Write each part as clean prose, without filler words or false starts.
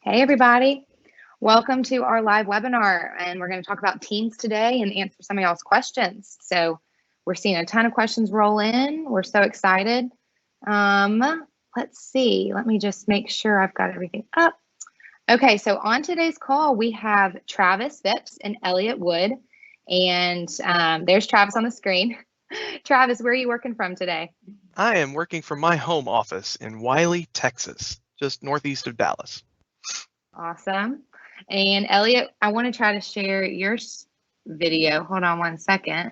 Hey, everybody. Welcome to our live webinar. And we're going to talk about Teams today and answer some of y'all's questions. So we're seeing a ton of questions roll in. We're so excited. Let's see. Let me just make sure I've got everything up. Okay, so on today's call, we have Travis Phipps and Elliot Wood. And there's Travis on the screen. Travis, where are you working from today? I am working from my home office in Wiley, Texas, just northeast of Dallas. Awesome. And Elliot, I want to try to share your video. Hold on one second.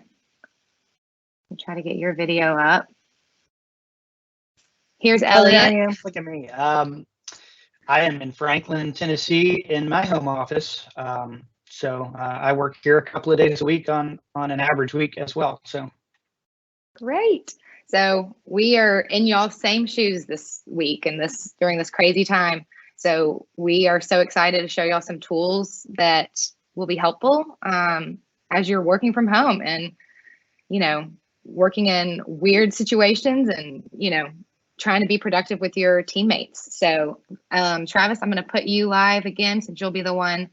I'll try to get your video up. Here's Elliot. There I am. Look at me. I am in Franklin, Tennessee, in my home office. I work here a couple of days a week on an average week as well. So great. So we are in y'all's same shoes this week and during this crazy time. So we are so excited to show y'all some tools that will be helpful as you're working from home and, working in weird situations and, trying to be productive with your teammates. So Travis, I'm going to put you live again since you'll be the one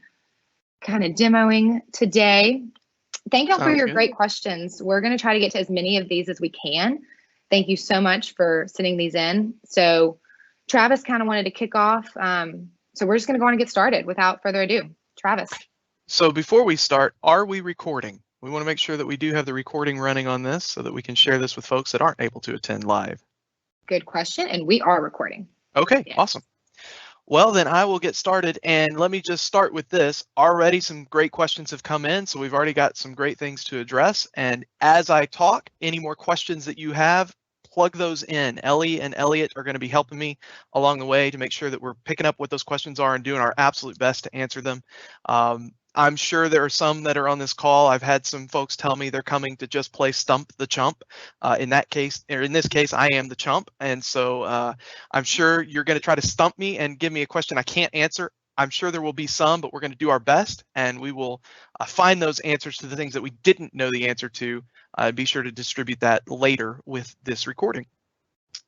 kind of demoing today. Thank y'all for your great questions. We're going to try to get to as many of these as we can. Thank you so much for sending these in. So Travis kind of wanted to kick off. So we're just going to go on and get started without further ado. Travis. So before we start, are we recording? We want to make sure that we do have the recording running on this so that we can share this with folks that aren't able to attend live. Good question. And we are recording. Okay, yes. Awesome. Well, then I will get started. And let me just start with this. Already some great questions have come in. So we've already got some great things to address. And as I talk, any more questions that you have, plug those in. Ellie and Elliot are going to be helping me along the way to make sure that we're picking up what those questions are and doing our absolute best to answer them. I'm sure there are some that are on this call. I've had some folks tell me they're coming to just play Stump the Chump. In this case, I am the chump. And so I'm sure you're going to try to stump me and give me a question I can't answer. I'm sure there will be some, but we're going to do our best and we will find those answers to the things that we didn't know the answer to. Be sure to distribute that later with this recording.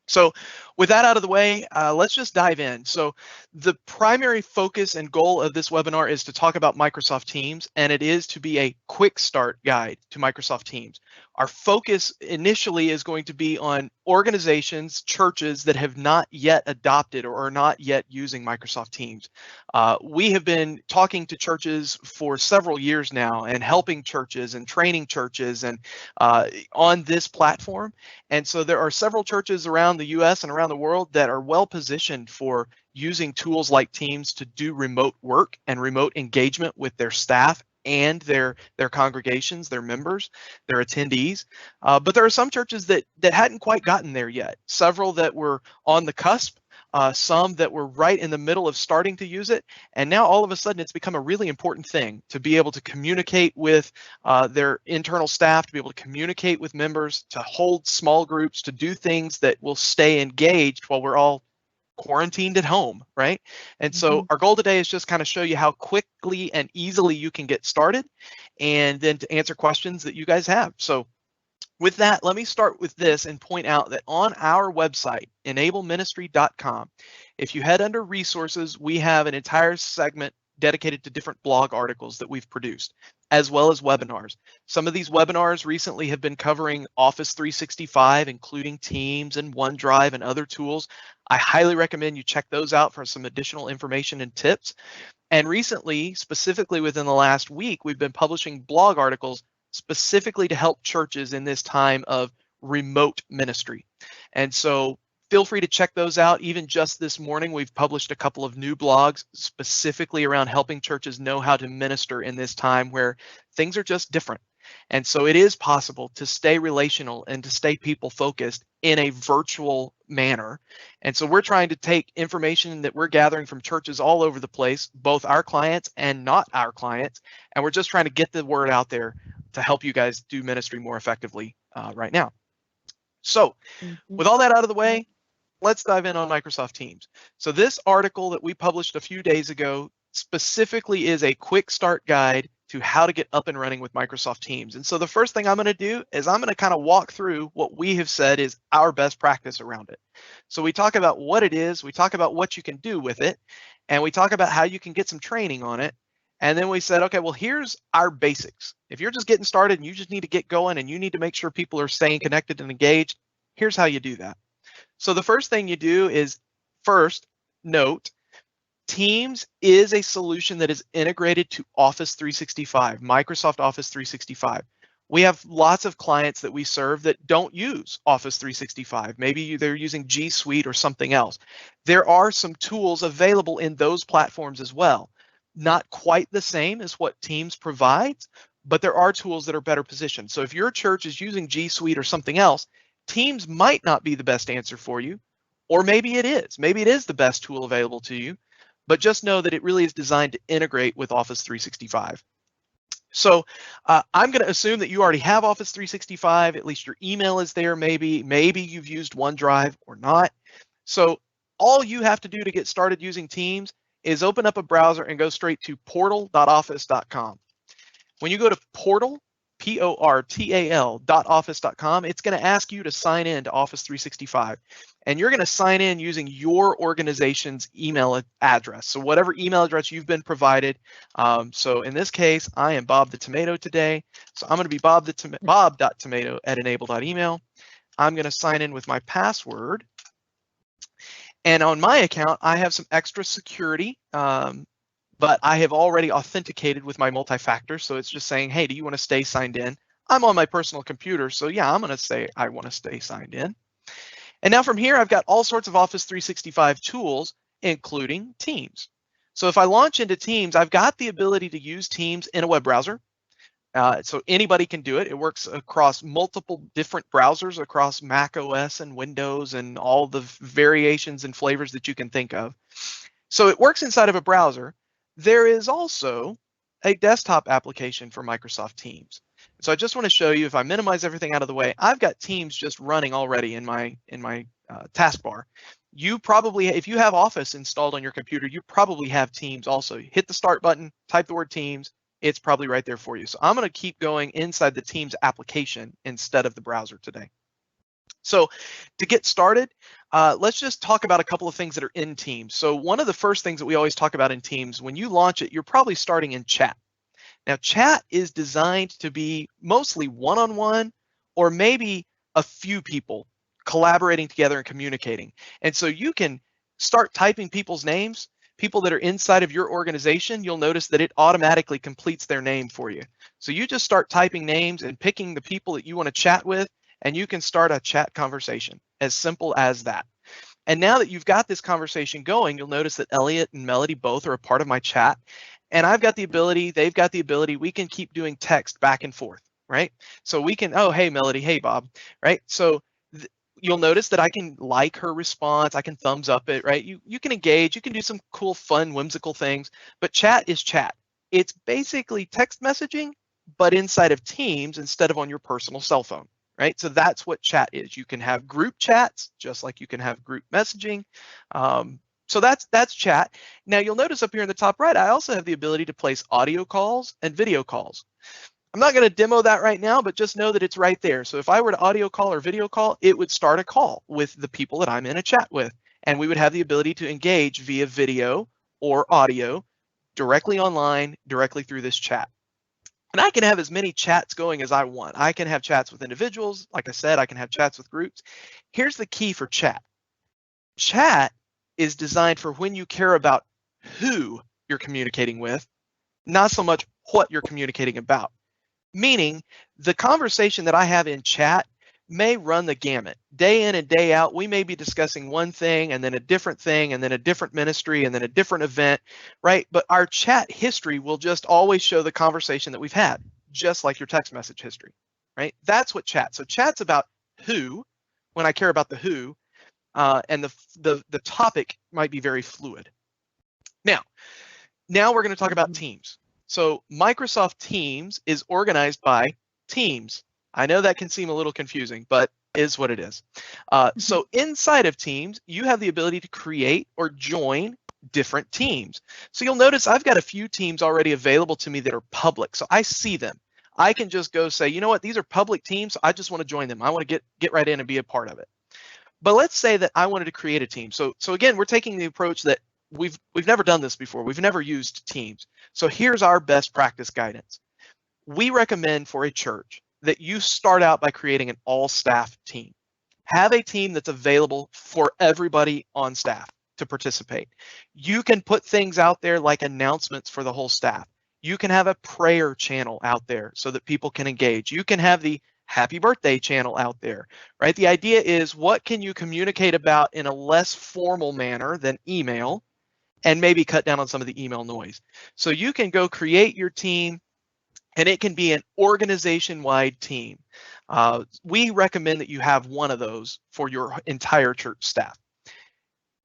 So with that out of the way, let's just dive in. So the primary focus and goal of this webinar is to talk about Microsoft Teams, and it is to be a quick start guide to Microsoft Teams. Our focus initially is going to be on organizations, churches that have not yet adopted or are not yet using Microsoft Teams. We have been talking to churches for several years now and helping churches and training churches and on this platform. And so there are several churches around the US and around the world that are well positioned for using tools like Teams to do remote work and remote engagement with their staff and their congregations, their members, their attendees. But there are some churches that hadn't quite gotten there yet. Several that were on the cusp, some that were right in the middle of starting to use it. And now all of a sudden it's become a really important thing to be able to communicate with their internal staff, to be able to communicate with members, to hold small groups, to do things that will stay engaged while we're all quarantined at home, right? And so our goal today is just kind of show you how quickly and easily you can get started and then to answer questions that you guys have. So with that, let me start with this and point out that on our website, enableministry.com, if you head under resources, we have an entire segment dedicated to different blog articles that we've produced, as well as webinars. Some of these webinars recently have been covering Office 365, including Teams and OneDrive and other tools. I highly recommend you check those out for some additional information and tips. And recently, specifically within the last week, we've been publishing blog articles specifically to help churches in this time of remote ministry. And so feel free to check those out. Even just this morning, we've published a couple of new blogs specifically around helping churches know how to minister in this time where things are just different. And so it is possible to stay relational and to stay people focused in a virtual manner. And so we're trying to take information that we're gathering from churches all over the place, both our clients and not our clients. And we're just trying to get the word out there to help you guys do ministry more effectively right now. So with all that out of the way, let's dive in on Microsoft Teams. So this article that we published a few days ago specifically is a quick start guide to how to get up and running with Microsoft Teams. And so the first thing I'm going to do is I'm going to kind of walk through what we have said is our best practice around it. So we talk about what it is, we talk about what you can do with it, and we talk about how you can get some training on it. And then we said, okay, well, here's our basics. If you're just getting started and you just need to get going and you need to make sure people are staying connected and engaged, here's how you do that. So the first thing you do is, first, note, Teams is a solution that is integrated to Office 365, Microsoft Office 365. We have lots of clients that we serve that don't use Office 365. Maybe they're using G Suite or something else. There are some tools available in those platforms as well. Not quite the same as what Teams provides, but there are tools that are better positioned. So if your church is using G Suite or something else, Teams might not be the best answer for you, or maybe it is. Maybe it is the best tool available to you, but just know that it really is designed to integrate with Office 365. So I'm going to assume that you already have Office 365, at least your email is there, maybe you've used OneDrive or not. So all you have to do to get started using Teams is open up a browser and go straight to portal.office.com. When you go to portal, portal.office.com, it's going to ask you to sign in to Office 365. And you're going to sign in using your organization's email address. So whatever email address you've been provided. So in this case, I am Bob the Tomato today. So I'm going to be bob.tomato@enable.email. I'm going to sign in with my password. And on my account, I have some extra security, but I have already authenticated with my multi-factor. So it's just saying, hey, do you want to stay signed in? I'm on my personal computer. So yeah, I'm going to say I want to stay signed in. And now from here, I've got all sorts of Office 365 tools, including Teams. So if I launch into Teams, I've got the ability to use Teams in a web browser. So anybody can do it. It works across multiple different browsers, across Mac OS and Windows and all the variations and flavors that you can think of. So it works inside of a browser. There is also a desktop application for Microsoft Teams. So I just want to show you, if I minimize everything out of the way, I've got Teams just running already in my taskbar. You probably, if you have Office installed on your computer, you probably have Teams also. You hit the start button, type the word Teams, it's probably right there for you. So I'm going to keep going inside the Teams application instead of the browser today. So to get started, let's just talk about a couple of things that are in Teams. So one of the first things that we always talk about in Teams, when you launch it, you're probably starting in chat. Now, chat is designed to be mostly one-on-one or maybe a few people collaborating together and communicating. And so you can start typing people's names, people that are inside of your organization. You'll notice that it automatically completes their name for you. So you just start typing names and picking the people that you want to chat with, and you can start a chat conversation, as simple as that. And now that you've got this conversation going, you'll notice that Elliot and Melody both are a part of my chat. And I've got the ability, they've got the ability, we can keep doing text back and forth, right? So we can, oh, hey, Melody, hey, Bob, right? So you'll notice that I can like her response, I can thumbs up it, right? You can engage, you can do some cool, fun, whimsical things, but chat is chat. It's basically text messaging, but inside of Teams instead of on your personal cell phone, right? So that's what chat is. You can have group chats, just like you can have group messaging. So that's chat. Now you'll notice up here in the top right, I also have the ability to place audio calls and video calls. I'm not going to demo that right now, but just know that it's right there. So if I were to audio call or video call, it would start a call with the people that I'm in a chat with, and we would have the ability to engage via video or audio directly online, directly through this chat. And I can have as many chats going as I want. I can have chats with individuals. Like I said, I can have chats with groups. Here's the key for chat. Chat is designed for when you care about who you're communicating with, not so much what you're communicating about. Meaning the conversation that I have in chat may run the gamut. Day in and day out, we may be discussing one thing and then a different thing and then a different ministry and then a different event, right? But our chat history will just always show the conversation that we've had, just like your text message history, right? That's what chat. So chat's about who, when I care about the who, and the topic might be very fluid. Now we're going to talk about Teams. So Microsoft Teams is organized by teams. I know that can seem a little confusing, but is what it is. So inside of Teams, you have the ability to create or join different teams. So you'll notice I've got a few teams already available to me that are public. So I see them. I can just go say, you know what, these are public teams. I just want to join them. I want to get right in and be a part of it. But let's say that I wanted to create a team. So again, we're taking the approach that we've never done this before. We've never used Teams. So here's our best practice guidance. We recommend for a church that you start out by creating an all-staff team. Have a team that's available for everybody on staff to participate. You can put things out there like announcements for the whole staff. You can have a prayer channel out there so that people can engage. You can have the happy birthday channel out there, right? The idea is, what can you communicate about in a less formal manner than email, and maybe cut down on some of the email noise. So you can go create your team, and it can be an organization-wide team. We recommend that you have one of those for your entire church staff.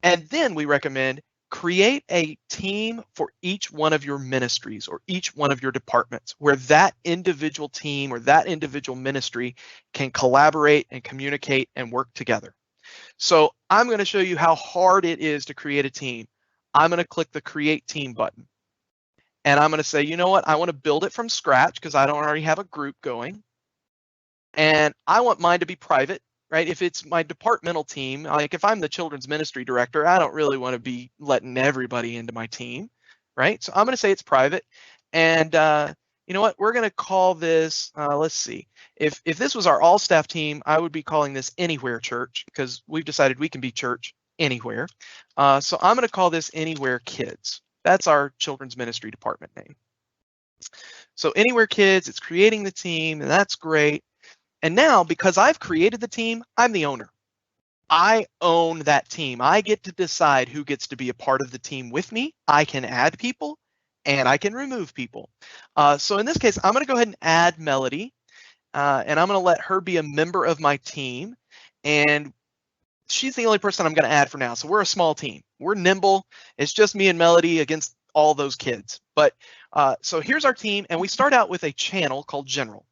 And then we recommend create a team for each one of your ministries or each one of your departments, where that individual team or that individual ministry can collaborate and communicate and work together. So I'm going to show you how hard it is to create a team. I'm going to click the Create Team button. And I'm going to say, you know what? I want to build it from scratch because I don't already have a group going. And I want mine to be private, right? If it's my departmental team, like if I'm the children's ministry director, I don't really want to be letting everybody into my team, right? So I'm going to say it's private. And you know what? We're going to call this, let's see. If this was our all staff team, I would be calling this Anywhere Church, because we've decided we can be church anywhere. So I'm going to call this Anywhere Kids. That's our children's ministry department name. So Anywhere Kids, it's creating the team, and that's great. And now, because I've created the team, I'm the owner. I own that team. I get to decide who gets to be a part of the team with me. I can add people and I can remove people. So in this case, I'm going to go ahead and add Melody, and I'm going to let her be a member of my team. And she's the only person I'm going to add for now. So we're a small team. We're nimble. It's just me and Melody against all those kids. But so here's our team, and we start out with a channel called General.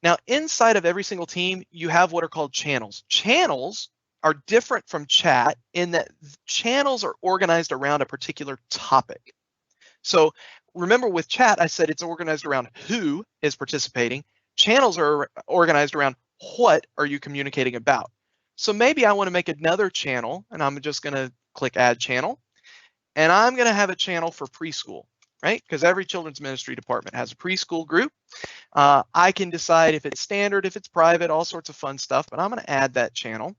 Now, inside of every single team, you have what are called channels. Channels are different from chat in that channels are organized around a particular topic. So remember, with chat, I said it's organized around who is participating. Channels are organized around what are you communicating about. So maybe I want to make another channel, and I'm just going to click Add Channel, and I'm going to have a channel for preschool, right? Because every children's ministry department has a preschool group. I can decide if it's standard, if it's private, all sorts of fun stuff, but I'm going to add that channel.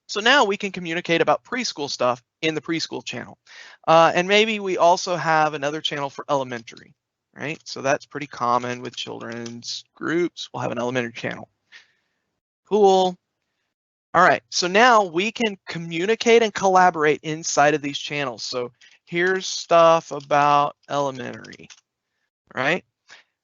So now we can communicate about preschool stuff in the preschool channel. And maybe we also have another channel for elementary, right? So that's pretty common with children's groups. We'll have an elementary channel. Cool. All right, so now we can communicate and collaborate inside of these channels. So here's stuff about elementary, right?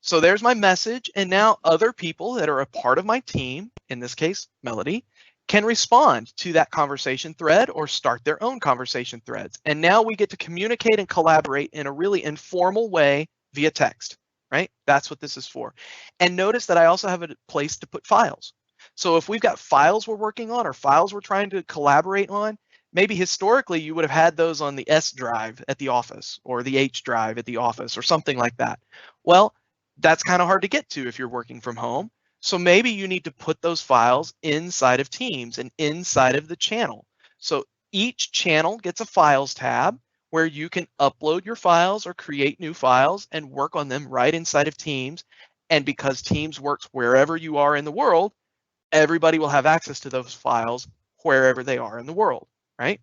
So there's my message, and now other people that are a part of my team, in this case, Melody, can respond to that conversation thread or start their own conversation threads. And now we get to communicate and collaborate in a really informal way via text, right? That's what this is for. And notice that I also have a place to put files. So if we've got files we're working on or files we're trying to collaborate on, maybe historically you would have had those on the S drive at the office or the H drive at the office or something like that. Well, that's kind of hard to get to if you're working from home. So maybe you need to put those files inside of Teams and inside of the channel. So each channel gets a files tab where you can upload your files or create new files and work on them right inside of Teams. And because Teams works wherever you are in the world, everybody will have access to those files wherever they are in the world, right?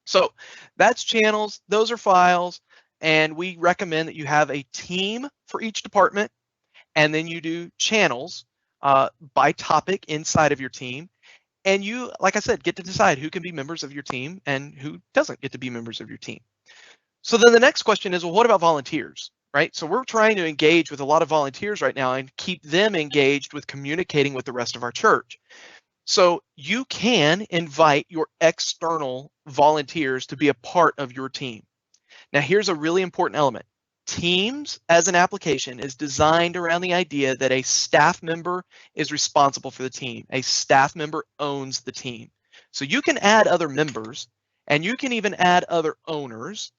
So that's channels, those are files, and we recommend that you have a team for each department, and then you do channels by topic inside of your team. And you, like I said, get to decide who can be members of your team and who doesn't get to be members of your team. So then the next question is, well, what about volunteers, right? So we're trying to engage with a lot of volunteers right now and keep them engaged with communicating with the rest of our church. So you can invite your external volunteers to be a part of your team. Now, here's a really important element. Teams as an application is designed around the idea that a staff member is responsible for the team. A staff member owns the team. So you can add other members and you can even add other owners,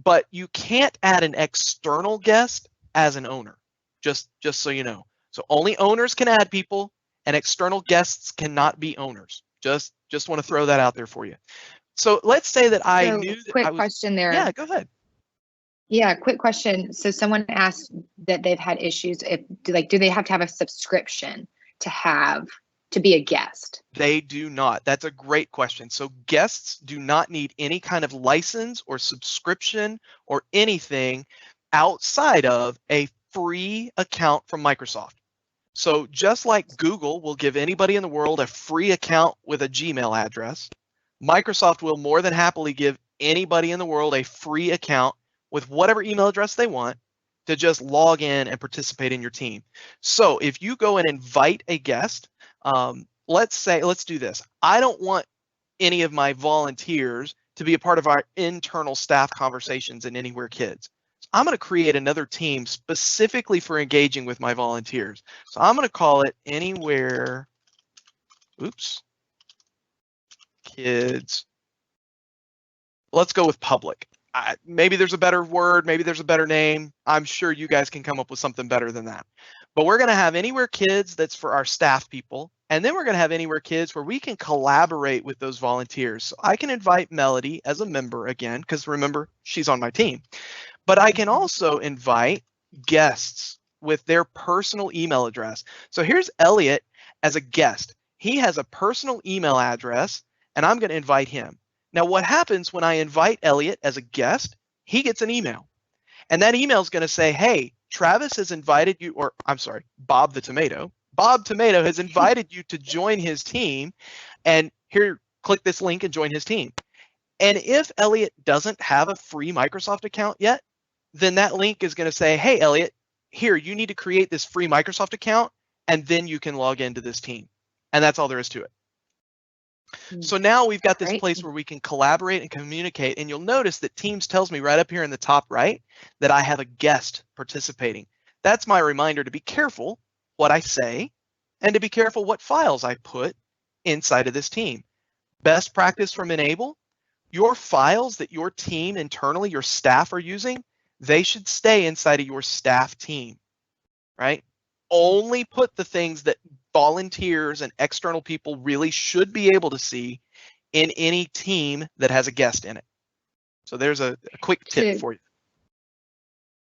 but you can't add an external guest as an owner, just so you know. So only owners can add people and external guests cannot be owners. Just want to throw that out there for you. So let's say that I So, knew that quick I was, question there. yeah, go ahead. Yeah, quick question. So someone asked that they've had issues. Do they have to have a subscription to be a guest? They do not. That's a great question. So guests do not need any kind of license or subscription or anything outside of a free account from Microsoft. So just like Google will give anybody in the world a free account with a Gmail address, Microsoft will more than happily give anybody in the world a free account with whatever email address they want to just log in and participate in your team. So if you go and invite a guest, let's do this. I don't want any of my volunteers to be a part of our internal staff conversations in Anywhere Kids. So I'm going to create another team specifically for engaging with my volunteers. So I'm going to call it Anywhere, Kids. Let's go with public. Maybe there's a better word, maybe there's a better name. I'm sure you guys can come up with something better than that. But we're going to have Anywhere Kids that's for our staff people. And then we're going to have Anywhere Kids where we can collaborate with those volunteers. So I can invite Melody as a member again, because remember, she's on my team. But I can also invite guests with their personal email address. So here's Elliot as a guest. He has a personal email address, and I'm going to invite him. Now, what happens when I invite Elliot as a guest? He gets an email. And that email is going to say, hey, Travis has invited you, or I'm sorry, Bob the Tomato. Bob Tomato has invited you to join his team. And here, click this link and join his team. And if Elliot doesn't have a free Microsoft account yet, then that link is going to say, hey, Elliot, here, you need to create this free Microsoft account, and then you can log into this team. And that's all there is to it. So now we've got this place where we can collaborate and communicate, and you'll notice that Teams tells me right up here in the top right that I have a guest participating. That's my reminder to be careful what I say and to be careful what files I put inside of this team. Best practice from Enable, your files that your team internally, your staff are using, they should stay inside of your staff team, right? Only put the things that volunteers and external people really should be able to see in any team that has a guest in it. So there's a quick tip for you.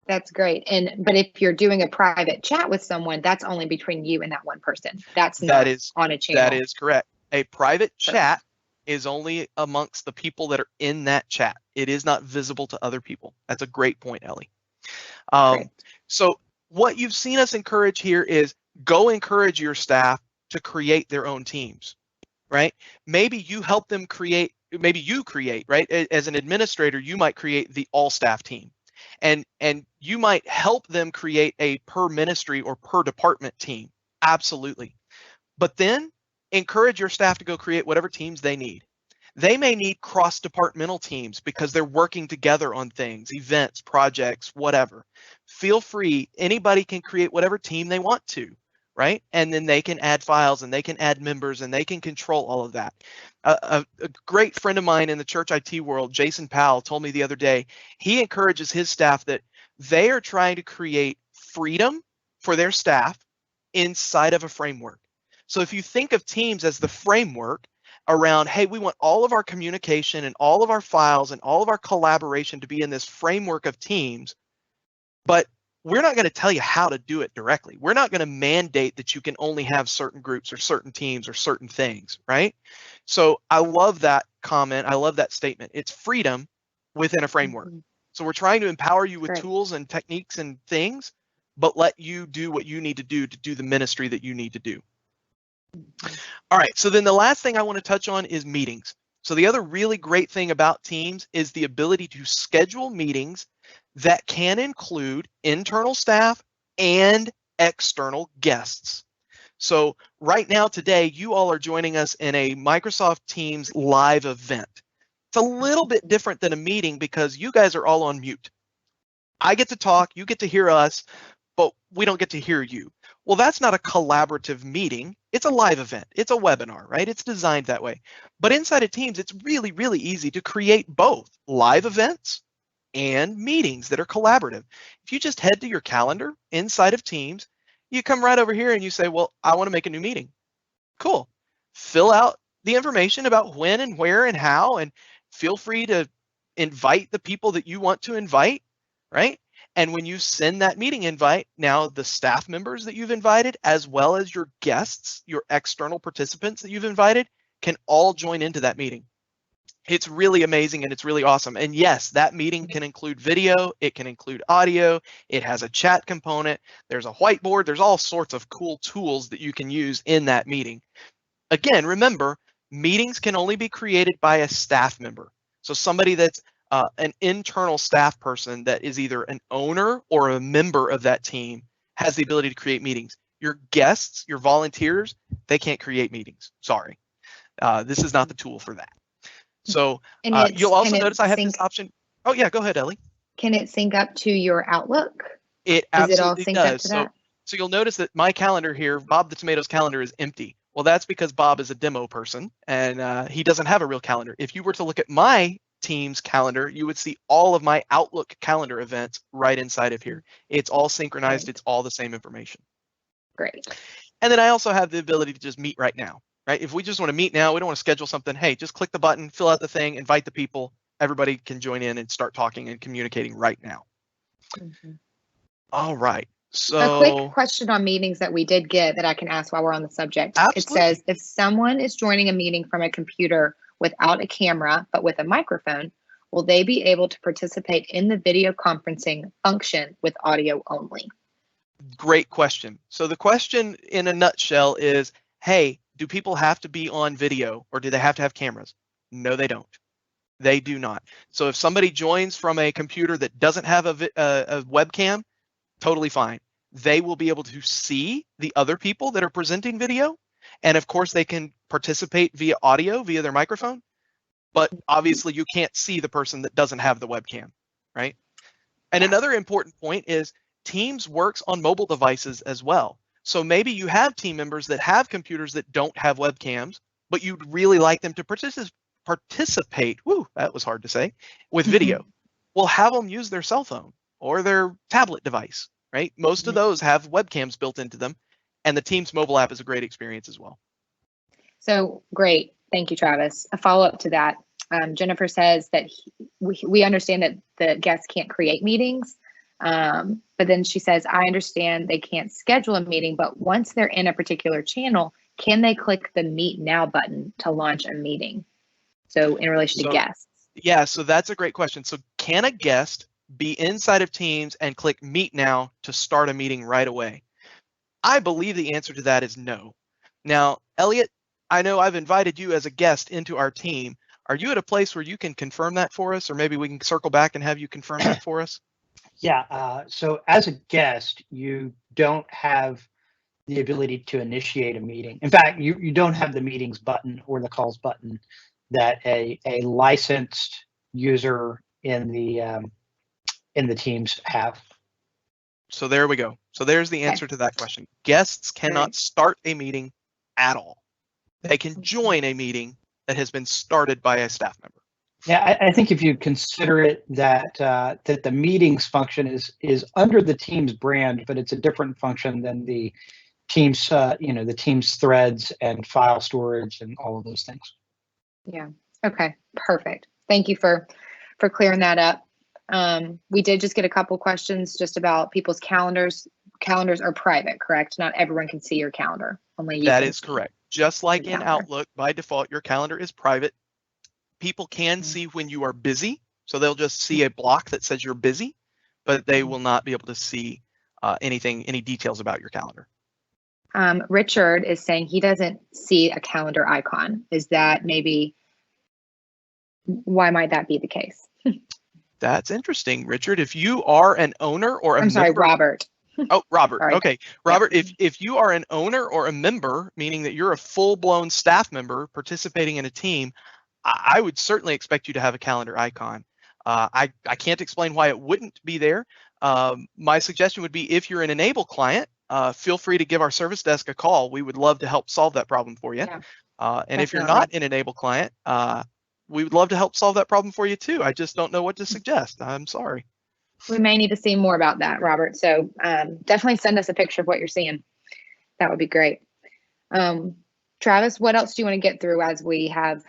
That's great. But if you're doing a private chat with someone, that's only between you and that one person. That's not on a channel. That is correct. A private chat is only amongst the people that are in that chat. It is not visible to other people. That's a great point, Ellie. So what you've seen us encourage here is go encourage your staff to create their own teams, right? Maybe you help them create, maybe you create, right? As an administrator, you might create the all staff team, and you might help them create a per ministry or per department team. Absolutely. But then encourage your staff to go create whatever teams they need. They may need cross-departmental teams because they're working together on things, events, projects, whatever. Feel free. Anybody can create whatever team they want to, right? And then they can add files and they can add members and they can control all of that. A great friend of mine in the church IT world, Jason Powell, told me the other day, he encourages his staff that they are trying to create freedom for their staff inside of a framework. So if you think of teams as the framework around, hey, we want all of our communication and all of our files and all of our collaboration to be in this framework of teams, but we're not going to tell you how to do it directly. We're not going to mandate that you can only have certain groups or certain teams or certain things, right? So I love that comment. I love that statement. It's freedom within a framework. So we're trying to empower you with tools and techniques and things, but let you do what you need to do the ministry that you need to do. All right, so then the last thing I want to touch on is meetings. So the other really great thing about Teams is the ability to schedule meetings that can include internal staff and external guests. So right now today, you all are joining us in a Microsoft Teams live event. It's a little bit different than a meeting because you guys are all on mute. I get to talk, you get to hear us, but we don't get to hear you. Well, that's not a collaborative meeting. It's a live event. It's a webinar, right? It's designed that way. But inside of Teams, it's really, really easy to create both live events and meetings that are collaborative. If you just head to your calendar inside of Teams, you come right over here and you say, well, I want to make a new meeting. Cool. Fill out the information about when and where and how, and feel free to invite the people that you want to invite, right? And when you send that meeting invite, now the staff members that you've invited, as well as your guests, your external participants that you've invited, can all join into that meeting. It's really amazing and it's really awesome. And yes, that meeting can include video, it can include audio, it has a chat component, there's a whiteboard, there's all sorts of cool tools that you can use in that meeting. Again, remember, meetings can only be created by a staff member. So somebody that's an internal staff person that is either an owner or a member of that team has the ability to create meetings. Your guests, your volunteers, they can't create meetings. Sorry. This is not the tool for that. So you'll also notice I have this option. Oh yeah, go ahead, Ellie. Can it sync up to your Outlook? It absolutely does. So you'll notice that my calendar here, Bob the Tomato's calendar, is empty. Well, that's because Bob is a demo person and he doesn't have a real calendar. If you were to look at my team's calendar, you would see all of my Outlook calendar events right inside of here. It's all synchronized. Great. It's all the same information. Great. And then I also have the ability to just meet right now. Right? If we just want to meet now, we don't want to schedule something. Hey, just click the button, fill out the thing, invite the people. Everybody can join in and start talking and communicating right now. Mm-hmm. All right. So a quick question on meetings that we did get that I can ask while we're on the subject. Absolutely. It says if someone is joining a meeting from a computer without a camera but with a microphone, will they be able to participate in the video conferencing function with audio only? Great question. So the question in a nutshell is, hey, do people have to be on video or do they have to have cameras? No, they don't. They do not. So if somebody joins from a computer that doesn't have a webcam, totally fine. They will be able to see the other people that are presenting video. And of course, they can participate via audio, via their microphone. But obviously, you can't see the person that doesn't have the webcam, right? And another important point is Teams works on mobile devices as well. So maybe you have team members that have computers that don't have webcams, but you'd really like them to participate, woo, that was hard to say, with video. Well, have them use their cell phone or their tablet device, right? Most of those have webcams built into them, and the Teams mobile app is a great experience as well. So great. Thank you, Travis. A follow-up to that. Jennifer says that we understand that the guests can't create meetings. But then she says, I understand they can't schedule a meeting, but once they're in a particular channel, can they click the Meet Now button to launch a meeting? So in relation to guests. Yeah, so that's a great question. So can a guest be inside of Teams and click Meet Now to start a meeting right away? I believe the answer to that is no. Now, Elliot, I know I've invited you as a guest into our team. Are you at a place where you can confirm that for us, or maybe we can circle back and have you confirm that for us? Yeah, so as a guest, you don't have the ability to initiate a meeting. In fact, you don't have the meetings button or the calls button that a licensed user in the Teams have. So there we go. So there's the answer to that question. Guests cannot start a meeting at all. They can join a meeting that has been started by a staff member. Yeah, I think if you consider it that that the meetings function is under the Teams brand, but it's a different function than the Teams, the Teams threads and file storage and all of those things. Yeah. Okay. Perfect. Thank you for clearing that up. We did just get a couple questions just about people's calendars. Calendars are private, correct? Not everyone can see your calendar. Only you. That is correct. Just like in Outlook, by default, your calendar is private. People can see when you are busy, so they'll just see a block that says you're busy, but they will not be able to see any details about your calendar. Richard is saying he doesn't see a calendar icon. Is that why might that be the case? That's interesting, Richard. If you are an owner or a I'm sorry, Robert. Oh, Robert. Sorry. Okay. Robert, if you are an owner or a member, meaning that you're a full-blown staff member participating in a team, I would certainly expect you to have a calendar icon. I can't explain why it wouldn't be there. My suggestion would be if you're an Enable client, feel free to give our service desk a call. We would love to help solve that problem for you. Yeah, and definitely. If you're not an Enable client, we would love to help solve that problem for you too. I just don't know what to suggest. I'm sorry. We may need to see more about that, Robert. So definitely send us a picture of what you're seeing. That would be great. Travis, what else do you want to get through as we have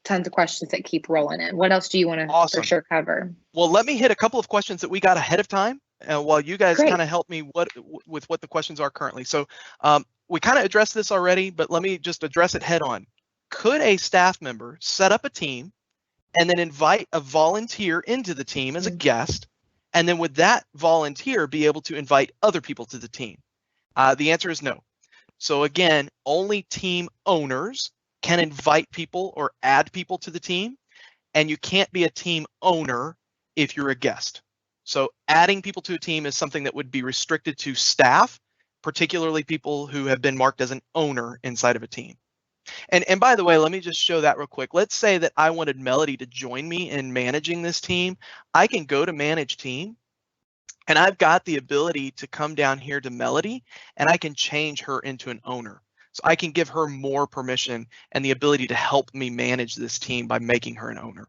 tons of questions that keep rolling in. What else do you want to Awesome. for sure cover? Well, let me hit a couple of questions that we got ahead of time while you guys Great. kind of help me with what the questions are currently. So we kind of addressed this already, but let me just address it head on. Could a staff member set up a team and then invite a volunteer into the team as a guest? And then would that volunteer be able to invite other people to the team? The answer is no. So again, only team owners can invite people or add people to the team, and you can't be a team owner if you're a guest. So adding people to a team is something that would be restricted to staff, particularly people who have been marked as an owner inside of a team. And by the way, let me just show that real quick. Let's say that I wanted Melody to join me in managing this team. I can go to manage team, and I've got the ability to come down here to Melody, and I can change her into an owner. So I can give her more permission and the ability to help me manage this team by making her an owner.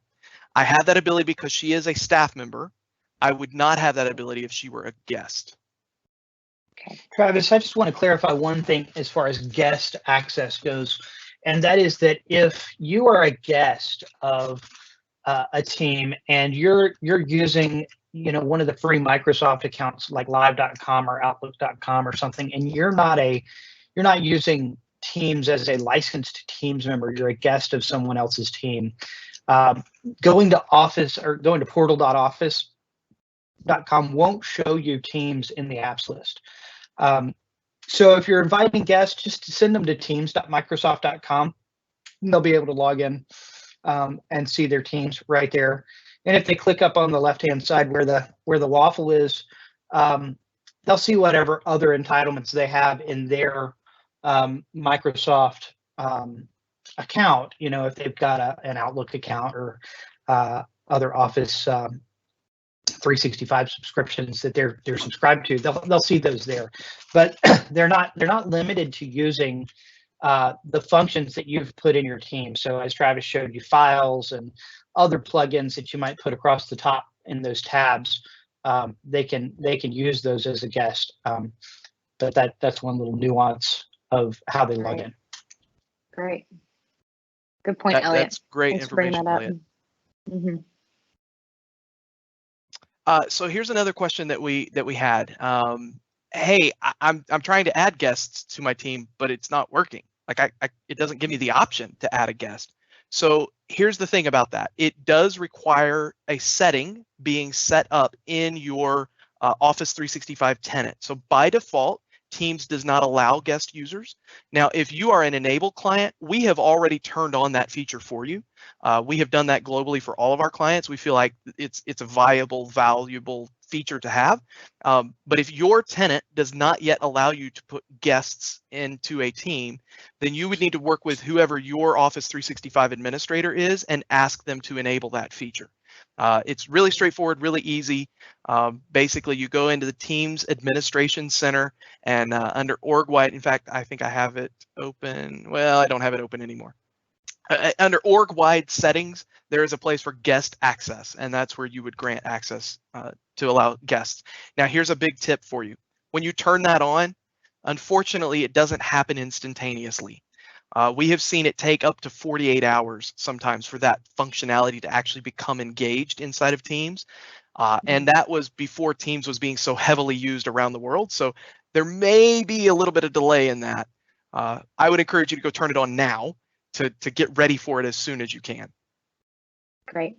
I have that ability because she is a staff member. I would not have that ability if she were a guest. Okay. Travis, I just want to clarify one thing as far as guest access goes, and that is that if you are a guest of a team and you're using one of the free Microsoft accounts like live.com or outlook.com or something, and you're not using Teams as a licensed Teams member, you're a guest of someone else's team, going to Office or going to portal.office.com won't show you Teams in the apps list. So if you're inviting guests, just send them to teams.microsoft.com. They'll be able to log in and see their teams right there. And if they click up on the left-hand side where the waffle is, they'll see whatever other entitlements they have in their Microsoft account. If they've got an Outlook account or other Office 365 subscriptions that they're subscribed to, they'll see those there. But they're not limited to using the functions that you've put in your team. So as Travis showed you, files and other plugins that you might put across the top in those tabs, they can use those as a guest. But that's one little nuance of how they log in. Great. Good point, Elliot. That's great information, Elliot. So here's another question that we had. Hey, I'm trying to add guests to my team, but it's not working. Like it doesn't give me the option to add a guest. So here's the thing about that. It does require a setting being set up in your Office 365 tenant. So by default, Teams does not allow guest users. Now, if you are an enable client, we have already turned on that feature for you. We have done that globally for all of our clients. We feel like it's a viable, valuable feature to have. But if your tenant does not yet allow you to put guests into a team, then you would need to work with whoever your Office 365 administrator is and ask them to enable that feature. It's really straightforward, really easy. Basically, you go into the Teams Administration Center and under org-wide, in fact, I think I have it open. Well, I don't have it open anymore. Under org-wide settings, there is a place for guest access, and that's where you would grant access to allow guests. Now, here's a big tip for you. When you turn that on, unfortunately, it doesn't happen instantaneously. We have seen it take up to 48 hours sometimes for that functionality to actually become engaged inside of Teams. And that was before Teams was being so heavily used around the world. So there may be a little bit of delay in that. I would encourage you to go turn it on now to get ready for it as soon as you can. Great.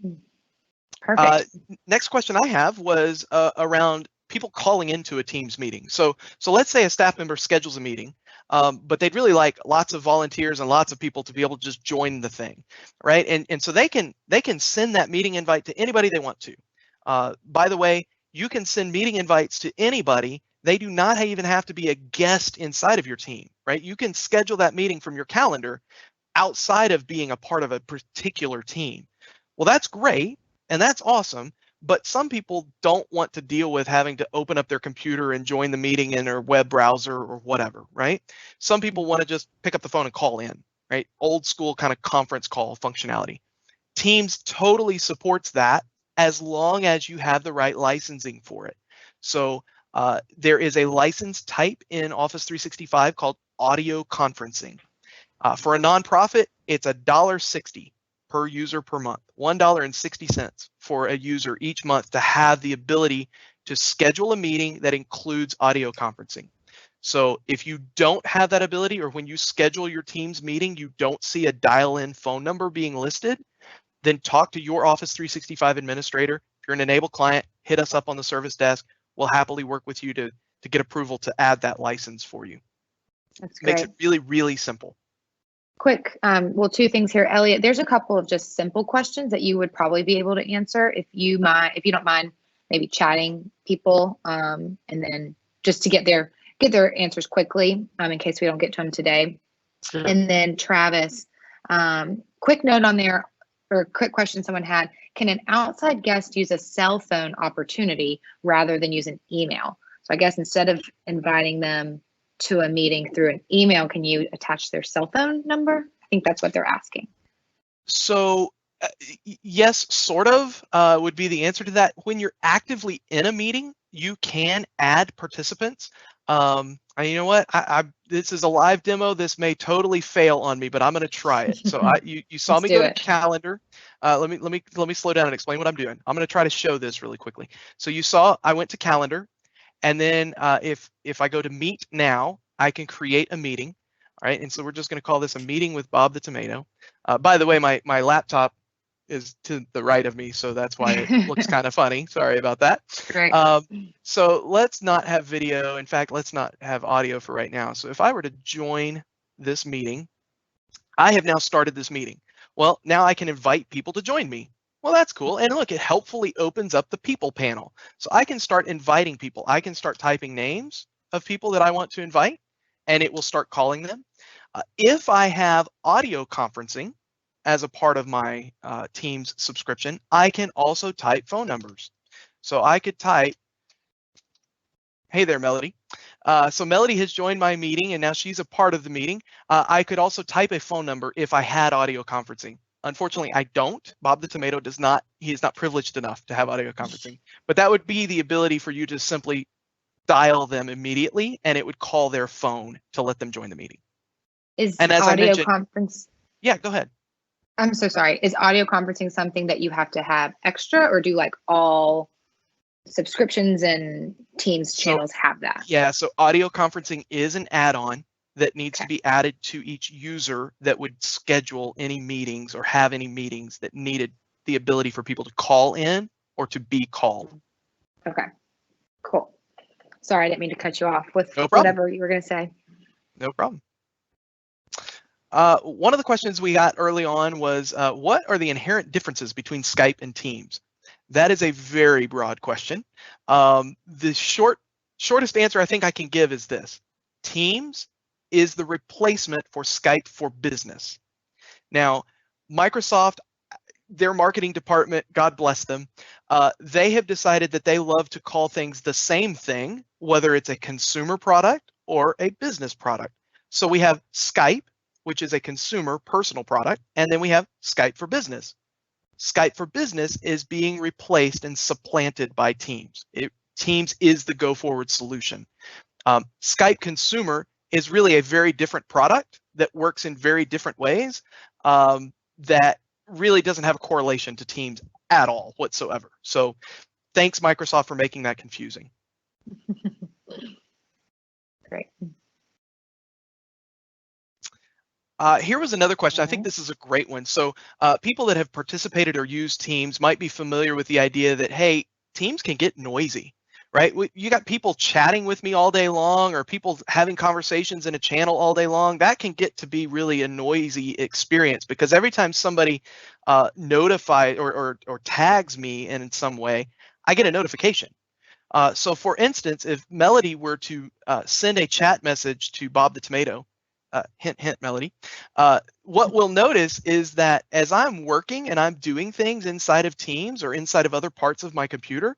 Perfect. Next question I have was around people calling into a Teams meeting. So let's say a staff member schedules a meeting, but they'd really like lots of volunteers and lots of people to be able to just join the thing, right? And so they can send that meeting invite to anybody they want to. By the way, you can send meeting invites to anybody. They do not even have to be a guest inside of your team, right? You can schedule that meeting from your calendar outside of being a part of a particular team. Well, that's great and that's awesome, but some people don't want to deal with having to open up their computer and join the meeting in their web browser or whatever, right? Some people want to just pick up the phone and call in, right? Old school kind of conference call functionality. Teams totally supports that as long as you have the right licensing for it. So there is a license type in Office 365 called audio conferencing. For a nonprofit, it's $1.60 per user per month, $1.60 for a user each month to have the ability to schedule a meeting that includes audio conferencing. So if you don't have that ability, or when you schedule your Teams meeting, you don't see a dial-in phone number being listed, then talk to your Office 365 administrator. If you're an Enable client, hit us up on the service desk. We'll happily work with you to get approval to add that license for you. That's great. Makes it really, really simple. Quick, well, two things here, Elliot. There's a couple of just simple questions that you would probably be able to answer if you don't mind, maybe chatting people, and then just to get their answers quickly, in case we don't get to them today. Sure. And then Travis, quick note on there, or quick question someone had: can an outside guest use a cell phone opportunity rather than use an email? So I guess instead of inviting them to a meeting through an email, can you attach their cell phone number? I think that's what they're asking. So yes, sort of would be the answer to that. When you're actively in a meeting, you can add participants. And you know what? This is a live demo. This may totally fail on me, but I'm going to try it. So you saw me go to calendar. Let me slow down and explain what I'm doing. I'm going to try to show this really quickly. So you saw I went to calendar, and then if I go to meet now, I can create a meeting. All right, and so we're just going to call this a meeting with Bob the Tomato. By the way, my laptop is to the right of me, so that's why it looks kind of funny. Sorry about that. Great. So let's not have video. In fact, let's not have audio for right now. So if I were to join this meeting, I have now started this meeting. Well, now I can invite people to join me. Well, that's cool. And look, it helpfully opens up the people panel. So I can start inviting people. I can start typing names of people that I want to invite, and it will start calling them. If I have audio conferencing as a part of my Teams subscription, I can also type phone numbers. So I could type, hey there, Melody. So Melody has joined my meeting, and now she's a part of the meeting. I could also type a phone number if I had audio conferencing. Unfortunately, I don't. Bob the Tomato does not. He is not privileged enough to have audio conferencing. But that would be the ability for you to simply dial them immediately, and it would call their phone to let them join the meeting. Is and as audio I mentioned, conference? Yeah, go ahead. I'm so sorry. Is audio conferencing something that you have to have extra, or do like all subscriptions and Teams channels have that? Yeah, so audio conferencing is an add-on that needs to be added to each user that would schedule any meetings or have any meetings that needed the ability for people to call in or to be called. Okay, cool. Sorry, I didn't mean to cut you off with whatever you were going to say. No problem. One of the questions we got early on was, what are the inherent differences between Skype and Teams? That is a very broad question. The shortest answer I think I can give is this: Teams is the replacement for Skype for Business. Now, Microsoft, their marketing department, God bless them, they have decided that they love to call things the same thing, whether it's a consumer product or a business product. So we have Skype, which is a consumer personal product, and then we have Skype for Business. Skype for Business is being replaced and supplanted by Teams. Teams is the go-forward solution. Skype Consumer is really a very different product that works in very different ways that really doesn't have a correlation to Teams at all whatsoever. So thanks, Microsoft, for making that confusing. Great. Here was another question. I think this is a great one. So people that have participated or used Teams might be familiar with the idea that, hey, Teams can get noisy, right? You got people chatting with me all day long, or people having conversations in a channel all day long. That can get to be really a noisy experience, because every time somebody notifies or tags me in some way, I get a notification. So for instance, if Melody were to send a chat message to Bob the Tomato, hint, hint, Melody, what we'll notice is that as I'm working and I'm doing things inside of Teams or inside of other parts of my computer,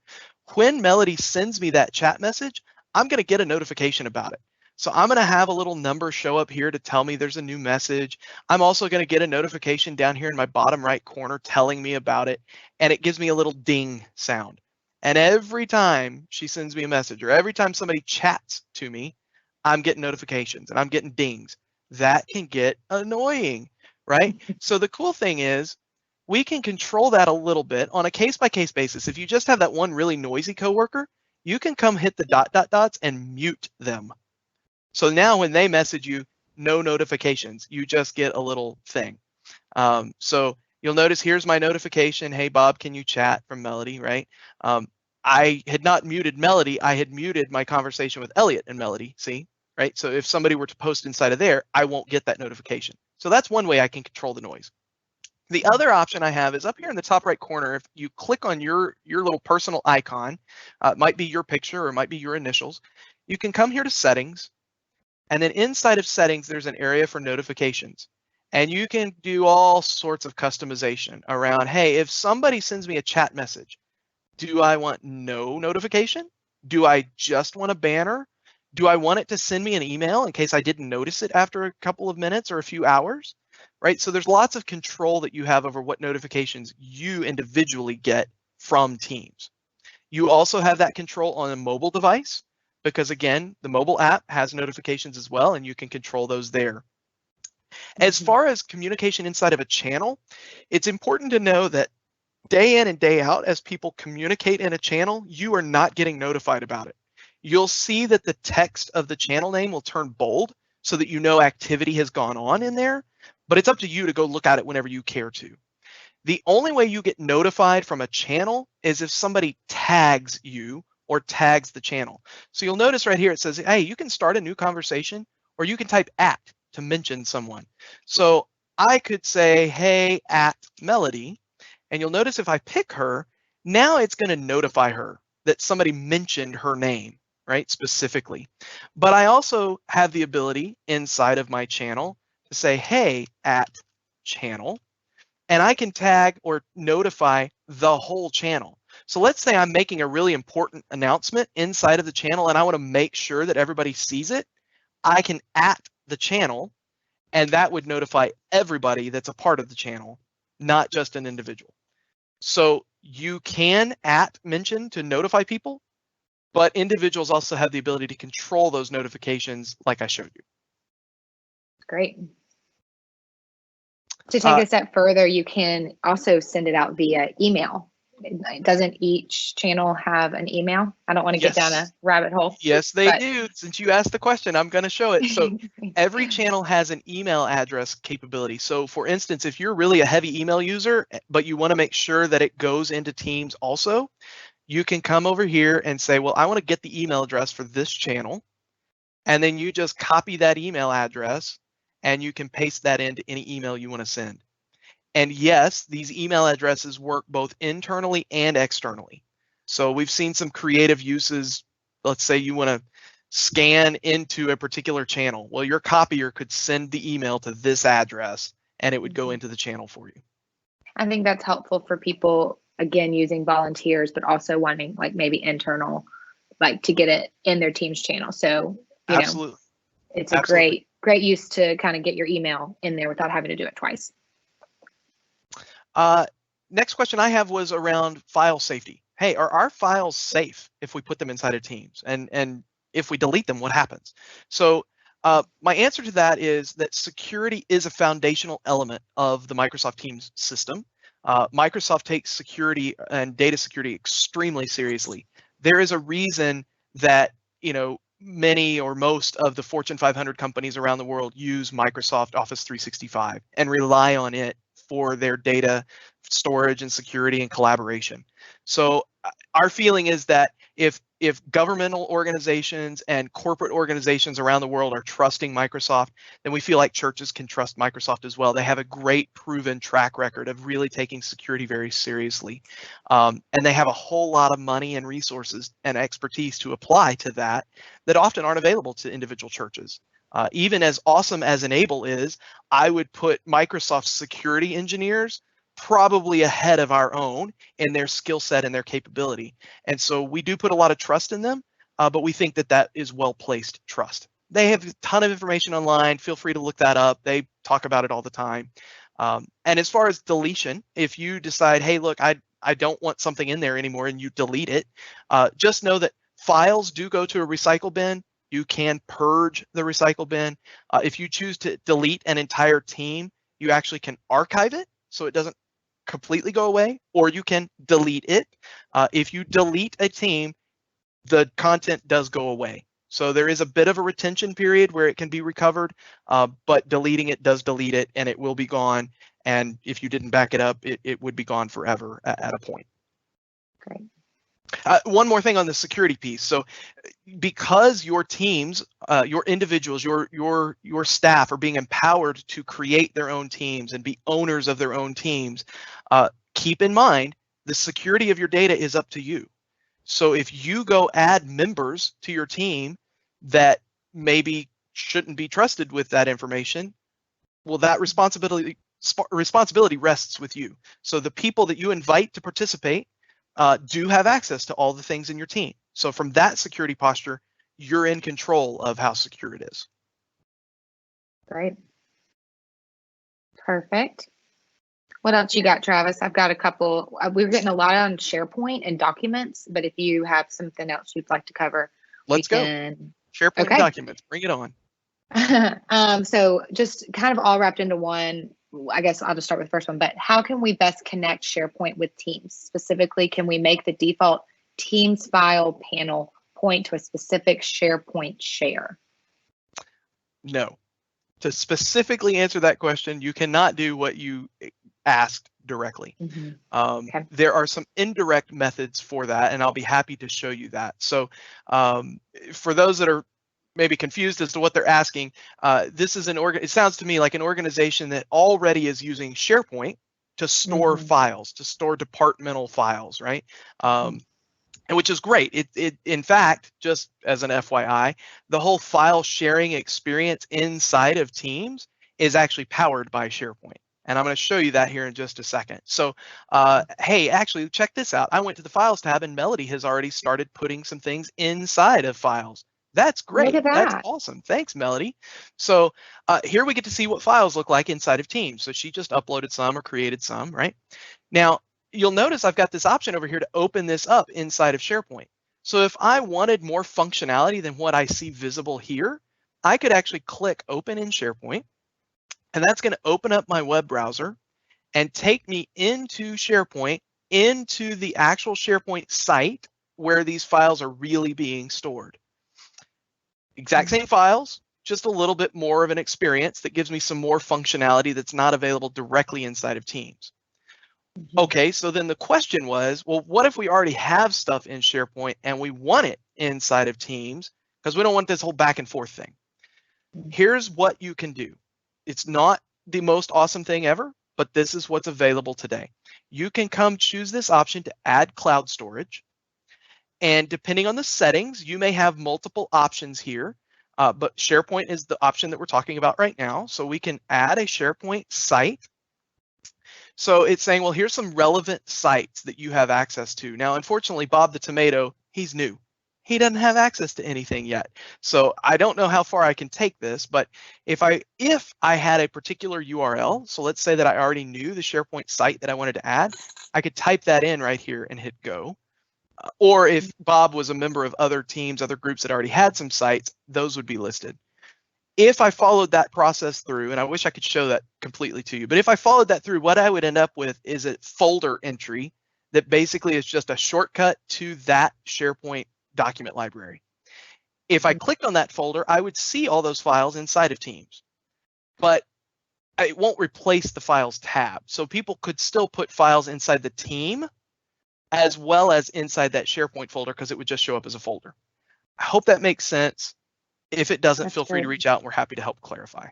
when Melody sends me that chat message, I'm going to get a notification about it. So I'm going to have a little number show up here to tell me there's a new message. I'm also going to get a notification down here in my bottom right corner telling me about it, and it gives me a little ding sound. And every time she sends me a message, or every time somebody chats to me, I'm getting notifications and I'm getting dings. That can get annoying, right? So the cool thing is, we can control that a little bit on a case-by-case basis. If you just have that one really noisy coworker, you can come hit the dot, dot, dots and mute them. So now when they message you, no notifications, you just get a little thing. So you'll notice here's my notification. Hey, Bob, can you chat from Melody, right? I had not muted Melody. I had muted my conversation with Elliot and Melody, see, right? So if somebody were to post inside of there, I won't get that notification. So that's one way I can control the noise. The other option I have is up here in the top right corner. If you click on your little personal icon, it might be your picture or it might be your initials, you can come here to settings. And then inside of settings, there's an area for notifications. And you can do all sorts of customization around, hey, if somebody sends me a chat message, do I want no notification? Do I just want a banner? Do I want it to send me an email in case I didn't notice it after a couple of minutes or a few hours? Right? So there's lots of control that you have over what notifications you individually get from Teams. You also have that control on a mobile device because, again, the mobile app has notifications as well, and you can control those there. As far as communication inside of a channel, it's important to know that day in and day out, as people communicate in a channel, you are not getting notified about it. You'll see that the text of the channel name will turn bold so that you know activity has gone on in there, but it's up to you to go look at it whenever you care to. The only way you get notified from a channel is if somebody tags you or tags the channel. So you'll notice right here, it says, hey, you can start a new conversation or you can type @ to mention someone. So I could say, hey, @Melody. And you'll notice if I pick her, now it's going to notify her that somebody mentioned her name, right, specifically. But I also have the ability inside of my channel to say, hey, @channel, and I can tag or notify the whole channel. So let's say I'm making a really important announcement inside of the channel and I want to make sure that everybody sees it. I can @ the channel, and that would notify everybody that's a part of the channel, not just an individual. So you can mention to notify people, but individuals also have the ability to control those notifications like I showed you. Great. To take a step further, you can also send it out via email. Doesn't each channel have an email? I don't want to get down a rabbit hole. Yes, they do. Since you asked the question, I'm going to show it. So every channel has an email address capability. So for instance, if you're really a heavy email user, but you want to make sure that it goes into Teams also, you can come over here and say, well, I want to get the email address for this channel. And then you just copy that email address and you can paste that into any email you want to send. And yes, these email addresses work both internally and externally. So we've seen some creative uses. Let's say you want to scan into a particular channel. Well, your copier could send the email to this address and it would go into the channel for you. I think that's helpful for people, again, using volunteers, but also wanting like maybe internal, like to get it in their Teams channel. So, you know, it's a great use to kind of get your email in there without having to do it twice. Next question I have was around file safety. Hey, are our files safe if we put them inside of Teams? And if we delete them, what happens? So my answer to that is that security is a foundational element of the Microsoft Teams system. Microsoft takes security and data security extremely seriously. There is a reason that, you know, many or most of the Fortune 500 companies around the world use Microsoft Office 365 and rely on it for their data storage and security and collaboration. So our feeling is that if governmental organizations and corporate organizations around the world are trusting Microsoft, then we feel like churches can trust Microsoft as well. They have a great proven track record of really taking security very seriously. And they have a whole lot of money and resources and expertise to apply to that often aren't available to individual churches. Even as awesome as Enable is, I would put Microsoft's security engineers probably ahead of our own in their skill set and their capability. And so we do put a lot of trust in them, but we think that that is well-placed trust. They have a ton of information online. Feel free to look that up. They talk about it all the time. And as far as deletion, if you decide, hey, look, I don't want something in there anymore and you delete it, just know that files do go to a recycle bin. You can purge the recycle bin. If you choose to delete an entire team, you actually can archive it so it doesn't completely go away, or you can delete it. If you delete a team, the content does go away. So there is a bit of a retention period where it can be recovered, but deleting it does delete it, and it will be gone. And if you didn't back it up, it would be gone forever at a point. Great. One more thing on the security piece. So because your teams, your individuals, your staff are being empowered to create their own teams and be owners of their own teams, keep in mind the security of your data is up to you. So if you go add members to your team that maybe shouldn't be trusted with that information, well, that responsibility rests with you. So the people that you invite to participate do have access to all the things in your team. So from that security posture, you're in control of how secure it is. Great. Perfect. What else you got, Travis? I've got a couple. We're getting a lot on SharePoint and documents, but if you have something else you'd like to cover, let's go. SharePoint and documents, bring it on. So just kind of all wrapped into one. I guess I'll just start with the first one, but how can we best connect SharePoint with Teams? Specifically, can we make the default Teams file panel point to a specific SharePoint share? No. To specifically answer that question, you cannot do what you asked directly. Okay. There are some indirect methods for that, and I'll be happy to show you that. So for those that are maybe confused as to what they're asking, this is it sounds to me like an organization that already is using SharePoint to store files, to store departmental files, right? And which is great. It in fact, just as an FYI, the whole file sharing experience inside of Teams is actually powered by SharePoint. And I'm going to show you that here in just a second. So, hey, actually, check this out. I went to the Files tab, and Melody has already started putting some things inside of files. That's great. Look at that. That's awesome. Thanks, Melody. So here we get to see what files look like inside of Teams. So she just uploaded some or created some, right? Now, you'll notice I've got this option over here to open this up inside of SharePoint. So if I wanted more functionality than what I see visible here, I could actually click Open in SharePoint, and that's going to open up my web browser and take me into SharePoint, into the actual SharePoint site where these files are really being stored. Exact same files, just a little bit more of an experience that gives me some more functionality that's not available directly inside of Teams. Okay, so then the question was, well, what if we already have stuff in SharePoint and we want it inside of Teams because we don't want this whole back and forth thing? Here's what you can do. It's not the most awesome thing ever, but this is what's available today. You can come choose this option to add cloud storage. And depending on the settings, you may have multiple options here, but SharePoint is the option that we're talking about right now. So we can add a SharePoint site. So it's saying, well, here's some relevant sites that you have access to. Now, unfortunately, Bob the Tomato, he's new. He doesn't have access to anything yet. So I don't know how far I can take this, but if I had a particular URL, so let's say that I already knew the SharePoint site that I wanted to add, I could type that in right here and hit go. Or if Bob was a member of other teams, other groups that already had some sites, those would be listed. If I followed that process through, and I wish I could show that completely to you, but if I followed that through, what I would end up with is a folder entry that basically is just a shortcut to that SharePoint document library. If I clicked on that folder, I would see all those files inside of Teams, but it won't replace the Files tab. So people could still put files inside the team as well as inside that SharePoint folder because it would just show up as a folder. I hope that makes sense. If it doesn't, feel free to reach out and we're happy to help clarify.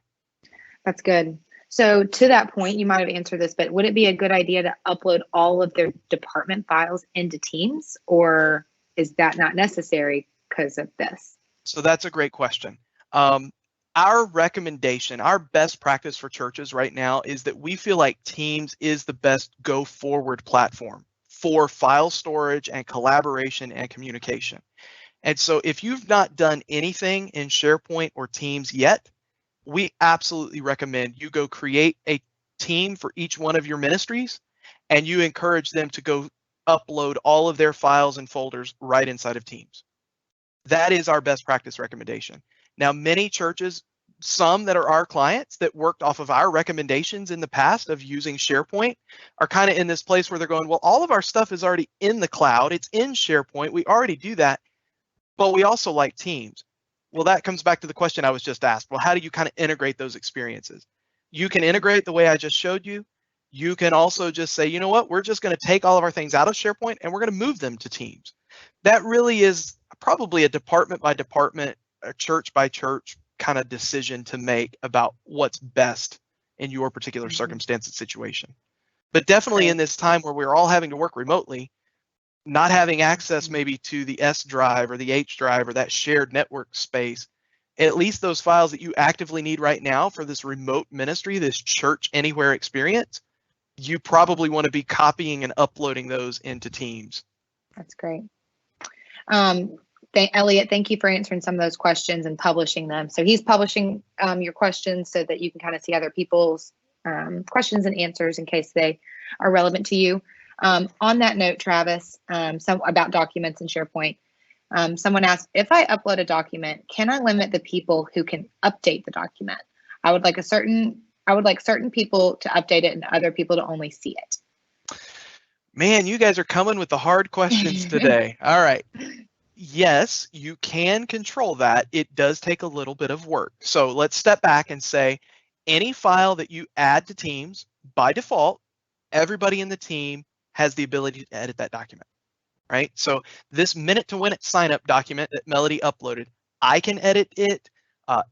That's good. So to that point, you might have answered this, but would it be a good idea to upload all of their department files into Teams, or is that not necessary because of this? So that's a great question. Our recommendation, our best practice for churches right now is that we feel like Teams is the best go forward platform for file storage and collaboration and communication. And so if you've not done anything in SharePoint or Teams yet, we absolutely recommend you go create a team for each one of your ministries, and you encourage them to go upload all of their files and folders right inside of Teams. That is our best practice recommendation. Now, many churches some that are our clients that worked off of our recommendations in the past of using SharePoint are kind of in this place where they're going, well, all of our stuff is already in the cloud. It's in SharePoint. We already do that, but we also like Teams. Well, that comes back to the question I was just asked. Well, how do you kind of integrate those experiences? You can integrate the way I just showed you. You can also just say, you know what, we're just going to take all of our things out of SharePoint and we're going to move them to Teams. That really is probably a department by department, a church by church kind of decision to make about what's best in your particular circumstance and situation. But definitely in this time where we're all having to work remotely, not having access maybe to the S drive or the H drive or that shared network space, at least those files that you actively need right now for this remote ministry, this church anywhere experience, you probably want to be copying and uploading those into Teams. That's great. Elliot, thank you for answering some of those questions and publishing them. So he's publishing your questions so that you can kind of see other people's questions and answers in case they are relevant to you. On that note, Travis, about documents in SharePoint, someone asked, if I upload a document, can I limit the people who can update the document? I would like certain people to update it and other people to only see it. Man, you guys are coming with the hard questions today. All right. Yes, you can control that. It does take a little bit of work. So let's step back and say any file that you add to Teams, by default, everybody in the team has the ability to edit that document, right? So this minute to win it sign up document that Melody uploaded, I can edit it.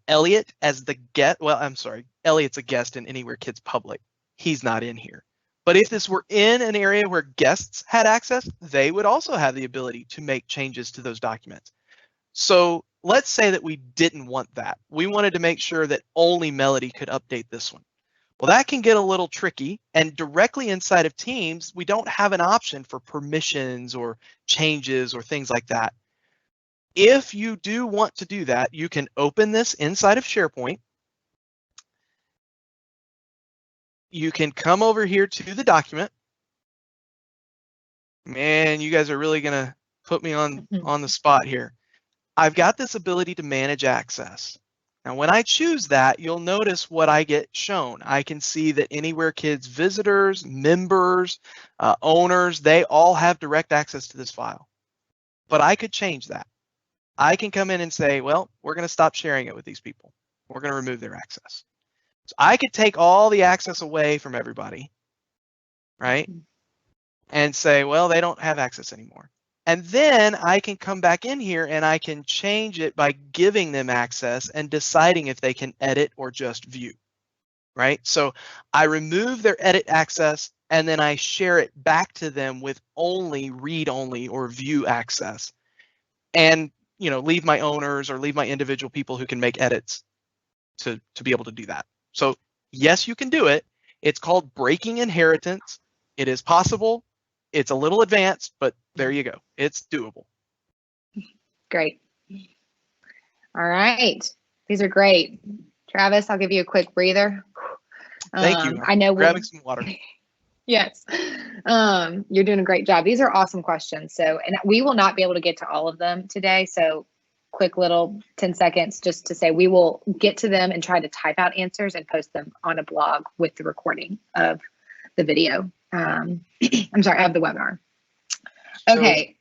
Elliot as the guest, well, I'm sorry, Elliot's a guest in Anywhere Kids Public. He's not in here. But if this were in an area where guests had access, they would also have the ability to make changes to those documents. So let's say that we didn't want that. We wanted to make sure that only Melody could update this one. Well, that can get a little tricky, and directly inside of Teams, we don't have an option for permissions or changes or things like that. If you do want to do that, you can open this inside of SharePoint. You can come over here to the document. Man, you guys are really going to put me on the spot here. I've got this ability to manage access. Now, when I choose that, you'll notice what I get shown. I can see that Anywhere Kids visitors, members, owners, they all have direct access to this file. But I could change that. I can come in and say, well, we're going to stop sharing it with these people. We're going to remove their access. So I could take all the access away from everybody, right? And say, well, they don't have access anymore. And then I can come back in here and I can change it by giving them access and deciding if they can edit or just view, right? So I remove their edit access and then I share it back to them with only read only or view access, and leave my owners or leave my individual people who can make edits to be able to do that. So yes, you can do it. It's called breaking inheritance. It is possible. It's a little advanced, but there you go. It's doable. Great. All right. These are great. Travis, I'll give you a quick breather. Thank you. I know grabbing some water. Yes. You're doing a great job. These are awesome questions. And we will not be able to get to all of them today. So quick little 10 seconds just to say we will get to them and try to type out answers and post them on a blog with the recording of the video. I'm sorry, of the webinar. Okay.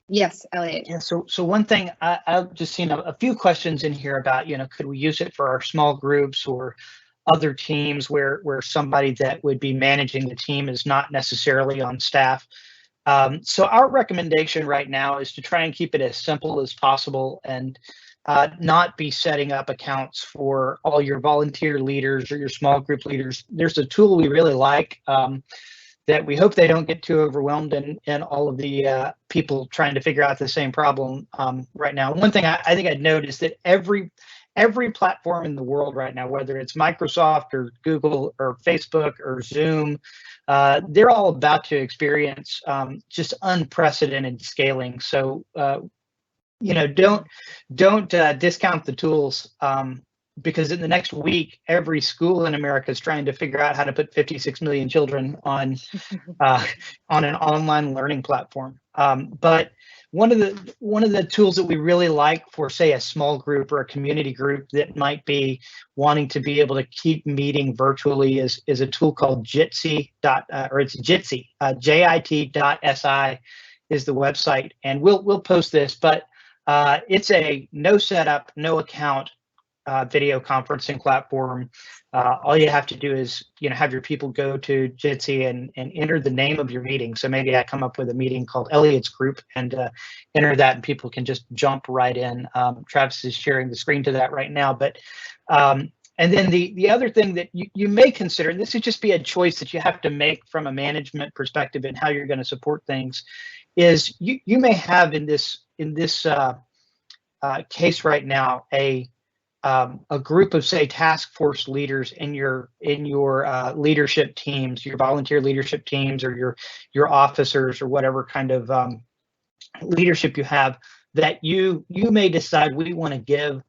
Yes, Elliot. Yeah. So one thing I've just seen a few questions in here about, could we use it for our small groups or other teams where somebody that would be managing the team is not necessarily on staff. So our recommendation right now is to try and keep it as simple as possible and not be setting up accounts for all your volunteer leaders or your small group leaders. There's a tool we really like that we hope they don't get too overwhelmed and all of the people trying to figure out the same problem right now. One thing I think I'd note is that every platform in the world right now, whether it's Microsoft or Google or Facebook or Zoom, they're all about to experience just unprecedented scaling. So, don't discount the tools because in the next week, every school in America is trying to figure out how to put 56 million children on an online learning platform. But one of the tools that we really like for, say, a small group or a community group that might be wanting to be able to keep meeting virtually is a tool called Jitsi it's Jitsi, JIT.SI is the website, and we'll post this, but it's a no setup, no account video conferencing platform. All you have to do is, have your people go to Jitsi and enter the name of your meeting. So maybe I come up with a meeting called Elliot's Group and enter that, and people can just jump right in. Travis is sharing the screen to that right now. But and then the other thing that you may consider, and this would just be a choice that you have to make from a management perspective and how you're going to support things, is you may have in this case right now a group of, say, task force leaders in your leadership teams, your volunteer leadership teams, or your officers, or whatever kind of leadership you have, that you may decide we want to give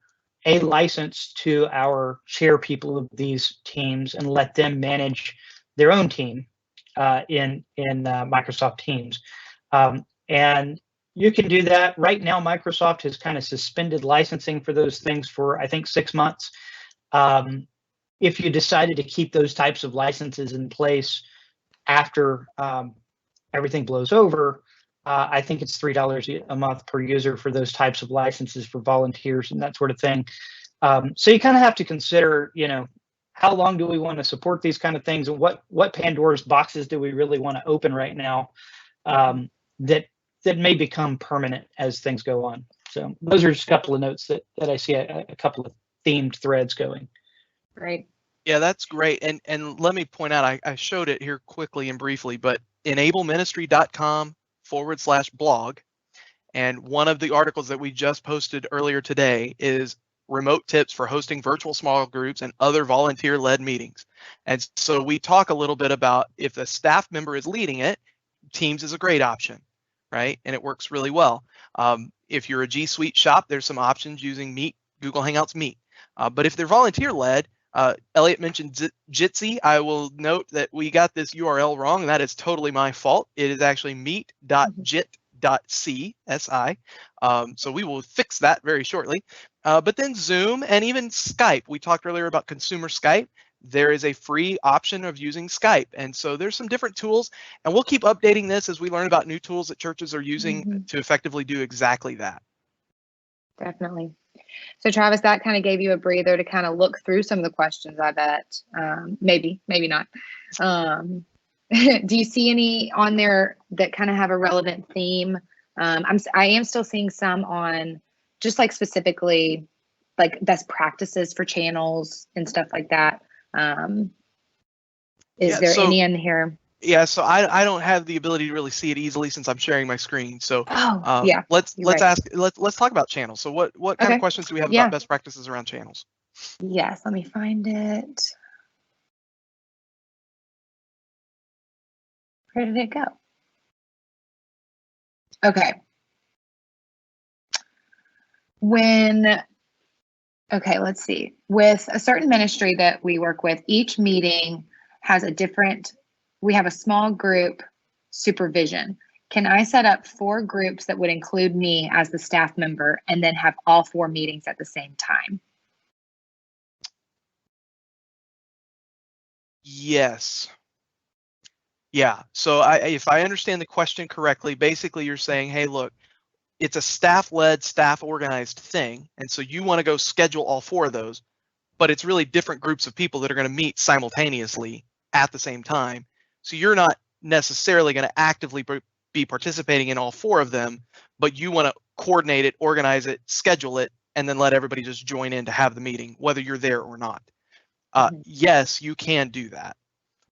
a license to our chair people of these teams and let them manage their own team in Microsoft Teams. And you can do that. Right now, Microsoft has kind of suspended licensing for those things for, I think, 6 months. If you decided to keep those types of licenses in place after everything blows over, I think it's $3 a month per user for those types of licenses for volunteers and that sort of thing. So you kind of have to consider, how long do we want to support these kind of things, and what Pandora's boxes do we really want to open right now that may become permanent as things go on. So those are just a couple of notes that I see a couple of themed threads going. Right. Yeah, that's great. And let me point out, I showed it here quickly and briefly, but enableministry.com/blog. And one of the articles that we just posted earlier today is remote tips for hosting virtual small groups and other volunteer-led meetings. And so we talk a little bit about, if a staff member is leading it, Teams is a great option, right? And it works really well. If you're a G Suite shop, there's some options using Meet, Google Hangouts Meet. But if they're volunteer-led, Elliot mentioned Jitsi. I will note that we got this URL wrong, and that is totally my fault. It is actually meet.jit.csi. So we will fix that very shortly. But then Zoom and even Skype. We talked earlier about consumer Skype. There is a free option of using Skype. And so there's some different tools, and we'll keep updating this as we learn about new tools that churches are using to effectively do exactly that. Definitely. So Travis, that kind of gave you a breather to kind of look through some of the questions, I bet. Maybe not. Do you see any on there that kind of have a relevant theme? I am still seeing some on just like specifically like best practices for channels and stuff like that. Is there any in here? Yeah, so I don't have the ability to really see it easily since I'm sharing my screen. So yeah, let's talk about channels. So what kind of questions do we have about best practices around channels? Yes, let me find it. Where did it go? Okay. Okay, let's see. With a certain ministry that we work with, each meeting has we have a small group supervision. Can I set up 4 groups that would include me as the staff member and then have all 4 meetings at the same time? Yes. Yeah, so if I understand the question correctly, basically you're saying, hey, look, it's a staff-led, staff-organized thing, and so you want to go schedule all 4 of those, but it's really different groups of people that are going to meet simultaneously at the same time. So you're not necessarily going to actively be participating in all 4 of them, but you want to coordinate it, organize it, schedule it, and then let everybody just join in to have the meeting, whether you're there or not. Yes, you can do that.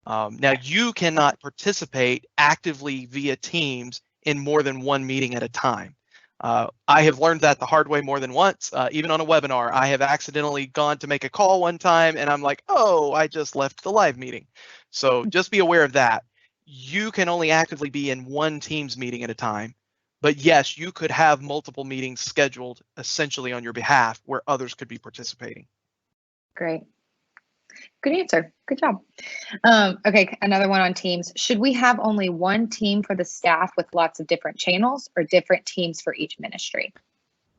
Now, you cannot participate actively via Teams in more than 1 meeting at a time. I have learned that the hard way more than once. Even on a webinar, I have accidentally gone to make a call one time, and I'm like, oh, I just left the live meeting. So just be aware of that. You can only actively be in 1 Teams meeting at a time. But yes, you could have multiple meetings scheduled essentially on your behalf where others could be participating. Great. Good answer. Good job. Okay, another one on teams. Should we have only one team for the staff with lots of different channels or different teams for each ministry?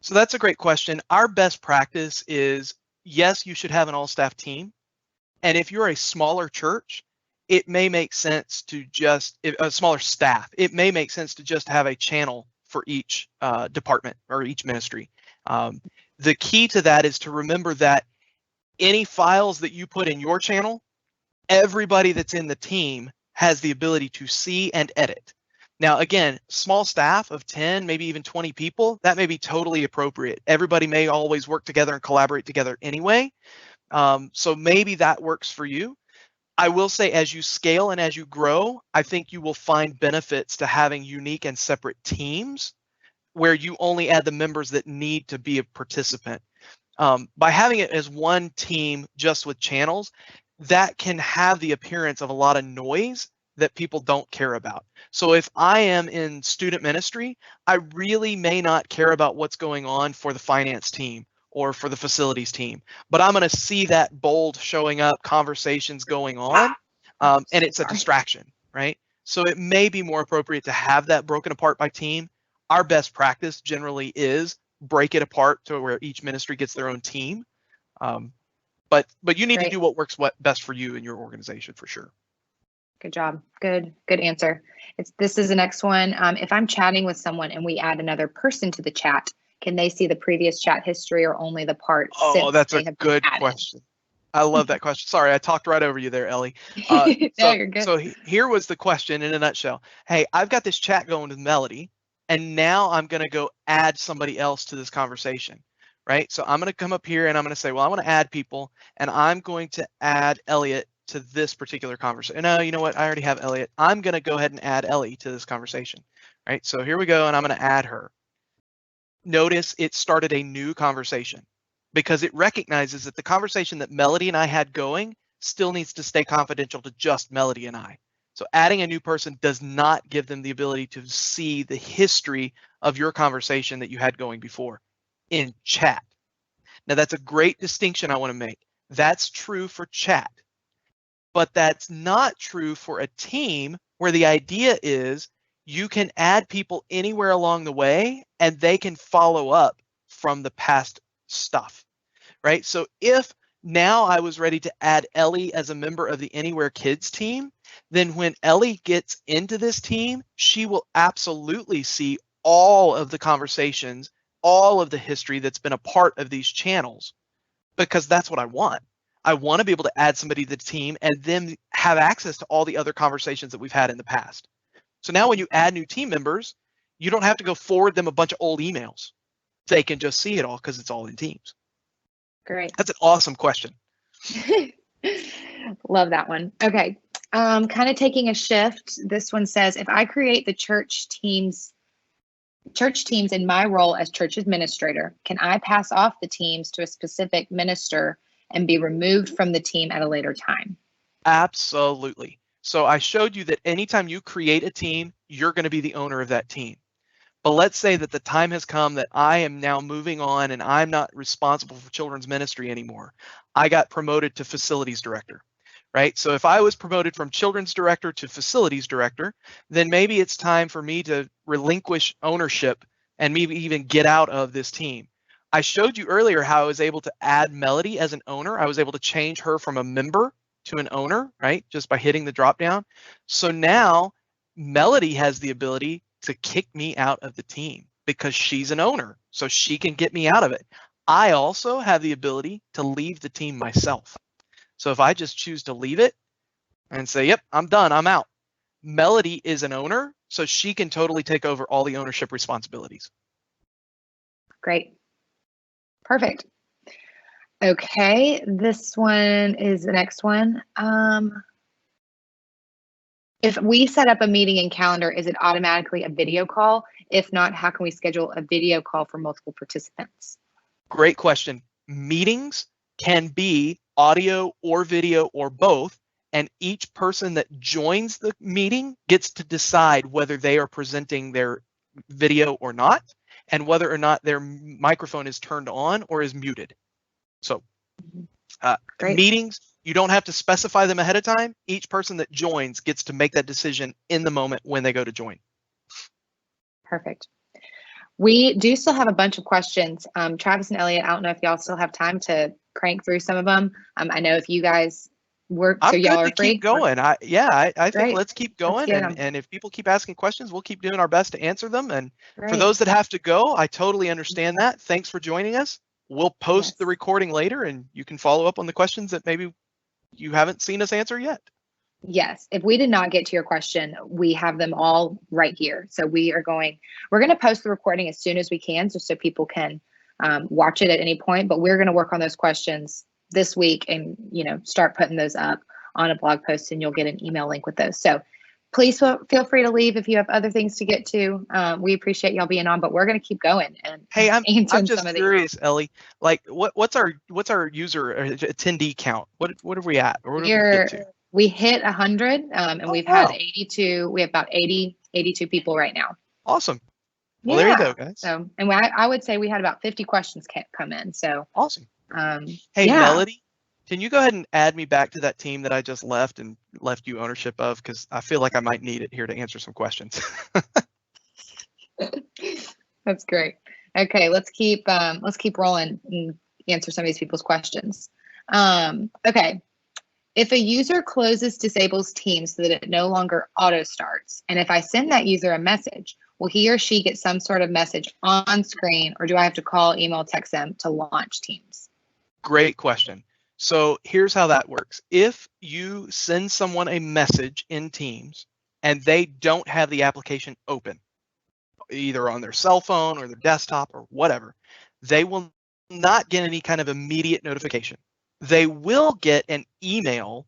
So that's a great question. Our best practice is, yes, you should have an all-staff team. And if you're a smaller church, it may make sense to just, a smaller staff, it may make sense to just have a channel for each department or each ministry. The key to that is to remember that any files that you put in your channel, everybody that's in the team has the ability to see and edit. Now, again, small staff of 10, maybe even 20 people, that may be totally appropriate. Everybody may always work together and collaborate together anyway. So maybe that works for you. I will say, as you scale and as you grow, I think you will find benefits to having unique and separate teams where you only add the members that need to be a participant. By having it as one team just with channels, that can have the appearance of a lot of noise that people don't care about. So if I am in student ministry, I really may not care about what's going on for the finance team or for the facilities team, but I'm going to see that bold showing up, conversations going on, and it's a distraction, right? So it may be more appropriate to have that broken apart by team. Our best practice generally is break it apart to where each ministry gets their own team. But you need to do what works best for you and your organization for sure. Good job. Good answer. This is the next one. If I'm chatting with someone and we add another person to the chat, can they see the previous chat history or only the part? Oh, that's a good question. I love that question. Sorry, I talked right over you there, Ellie. No, you're good. So here was the question in a nutshell. Hey, I've got this chat going with Melody, and now I'm going to go add somebody else to this conversation, right? So I'm going to come up here and I'm going to say, well, I want to add people, and I'm going to add Elliot to this particular conversation. No, you know what? I already have Elliot. I'm going to go ahead and add Ellie to this conversation, right? So here we go, and I'm going to add her. Notice it started a new conversation because it recognizes that the conversation that Melody and I had going still needs to stay confidential to just Melody and I. So adding a new person does not give them the ability to see the history of your conversation that you had going before in chat. Now, that's a great distinction I want to make. That's true for chat, but that's not true for a team where the idea is you can add people anywhere along the way and they can follow up from the past stuff, right? So if now I was ready to add Ellie as a member of the Anywhere Kids team, then when Ellie gets into this team, she will absolutely see all of the conversations, all of the history that's been a part of these channels, because that's what I want. I want to be able to add somebody to the team and then have access to all the other conversations that we've had in the past. So now when you add new team members, you don't have to go forward them a bunch of old emails. They can just see it all because it's all in Teams. Great. That's an awesome question. Love that one. Okay. Kind of taking a shift. This one says, if I create the church teams in my role as church administrator, can I pass off the teams to a specific minister and be removed from the team at a later time? Absolutely. So I showed you that anytime you create a team, you're going to be the owner of that team. But let's say that the time has come that I am now moving on and I'm not responsible for children's ministry anymore. I got promoted to facilities director, right? So if I was promoted from children's director to facilities director, then maybe it's time for me to relinquish ownership and maybe even get out of this team. I showed you earlier how I was able to add Melody as an owner. I was able to change her from a member to an owner, right? Just by hitting the drop down. So now Melody has the ability to kick me out of the team because she's an owner, so she can get me out of it. I also have the ability to leave the team myself. So if I just choose to leave it and say, yep, I'm done, I'm out. Melody is an owner, so she can totally take over all the ownership responsibilities. Great. Perfect. Okay, this one is the next one. If we set up a meeting in calendar, is it automatically a video call? If not, how can we schedule a video call for multiple participants? Great question. Meetings can be audio or video or both, and each person that joins the meeting gets to decide whether they are presenting their video or not, and whether or not their microphone is turned on or is muted. So meetings You don't have to specify them ahead of time. Each person that joins gets to make that decision in the moment when they go to join. Perfect. We do still have a bunch of questions. Travis and Elliot, I don't know if y'all still have time to crank through some of them. I know if you guys work, so I'm y'all good are to free. keep going. I think Great. let's keep going. get 'em. And if people keep asking questions, we'll keep doing our best to answer them. And for Great. those that have to go, I totally understand that. Thanks for joining us. We'll post the Yes. recording later, and you can follow up on the questions that maybe you haven't seen us answer yet. Yes, if we did not get to your question, we have them all right here. So we're going to post the recording as soon as we can, just so people can watch it at any point. But we're going to work on those questions this week and, start putting those up on a blog post, and you'll get an email link with those. So please feel free to leave if you have other things to get to. We appreciate y'all being on, but we're going to keep going. And Hey, I'm answering just some of these. curious, Ellie. Like, what's our user attendee count? What are we at? Or what did we get to? We hit 100, and Oh, we've wow. had 82. We have about 82 people right now. Awesome. Well, there you go, guys. So, and I would say we had about 50 questions come in. So Awesome. Hey, yeah. Melody, can you go ahead and add me back to that team that I just left and left you ownership of? Because I feel like I might need it here to answer some questions. That's great. Okay, let's keep rolling and answer some of these people's questions. Okay. If a user disables Teams so that it no longer auto starts, and if I send that user a message, will he or she get some sort of message on screen, or do I have to call, email, text them to launch Teams? Great question. So here's how that works. If you send someone a message in Teams and they don't have the application open, either on their cell phone or their desktop or whatever, they will not get any kind of immediate notification. They will get an email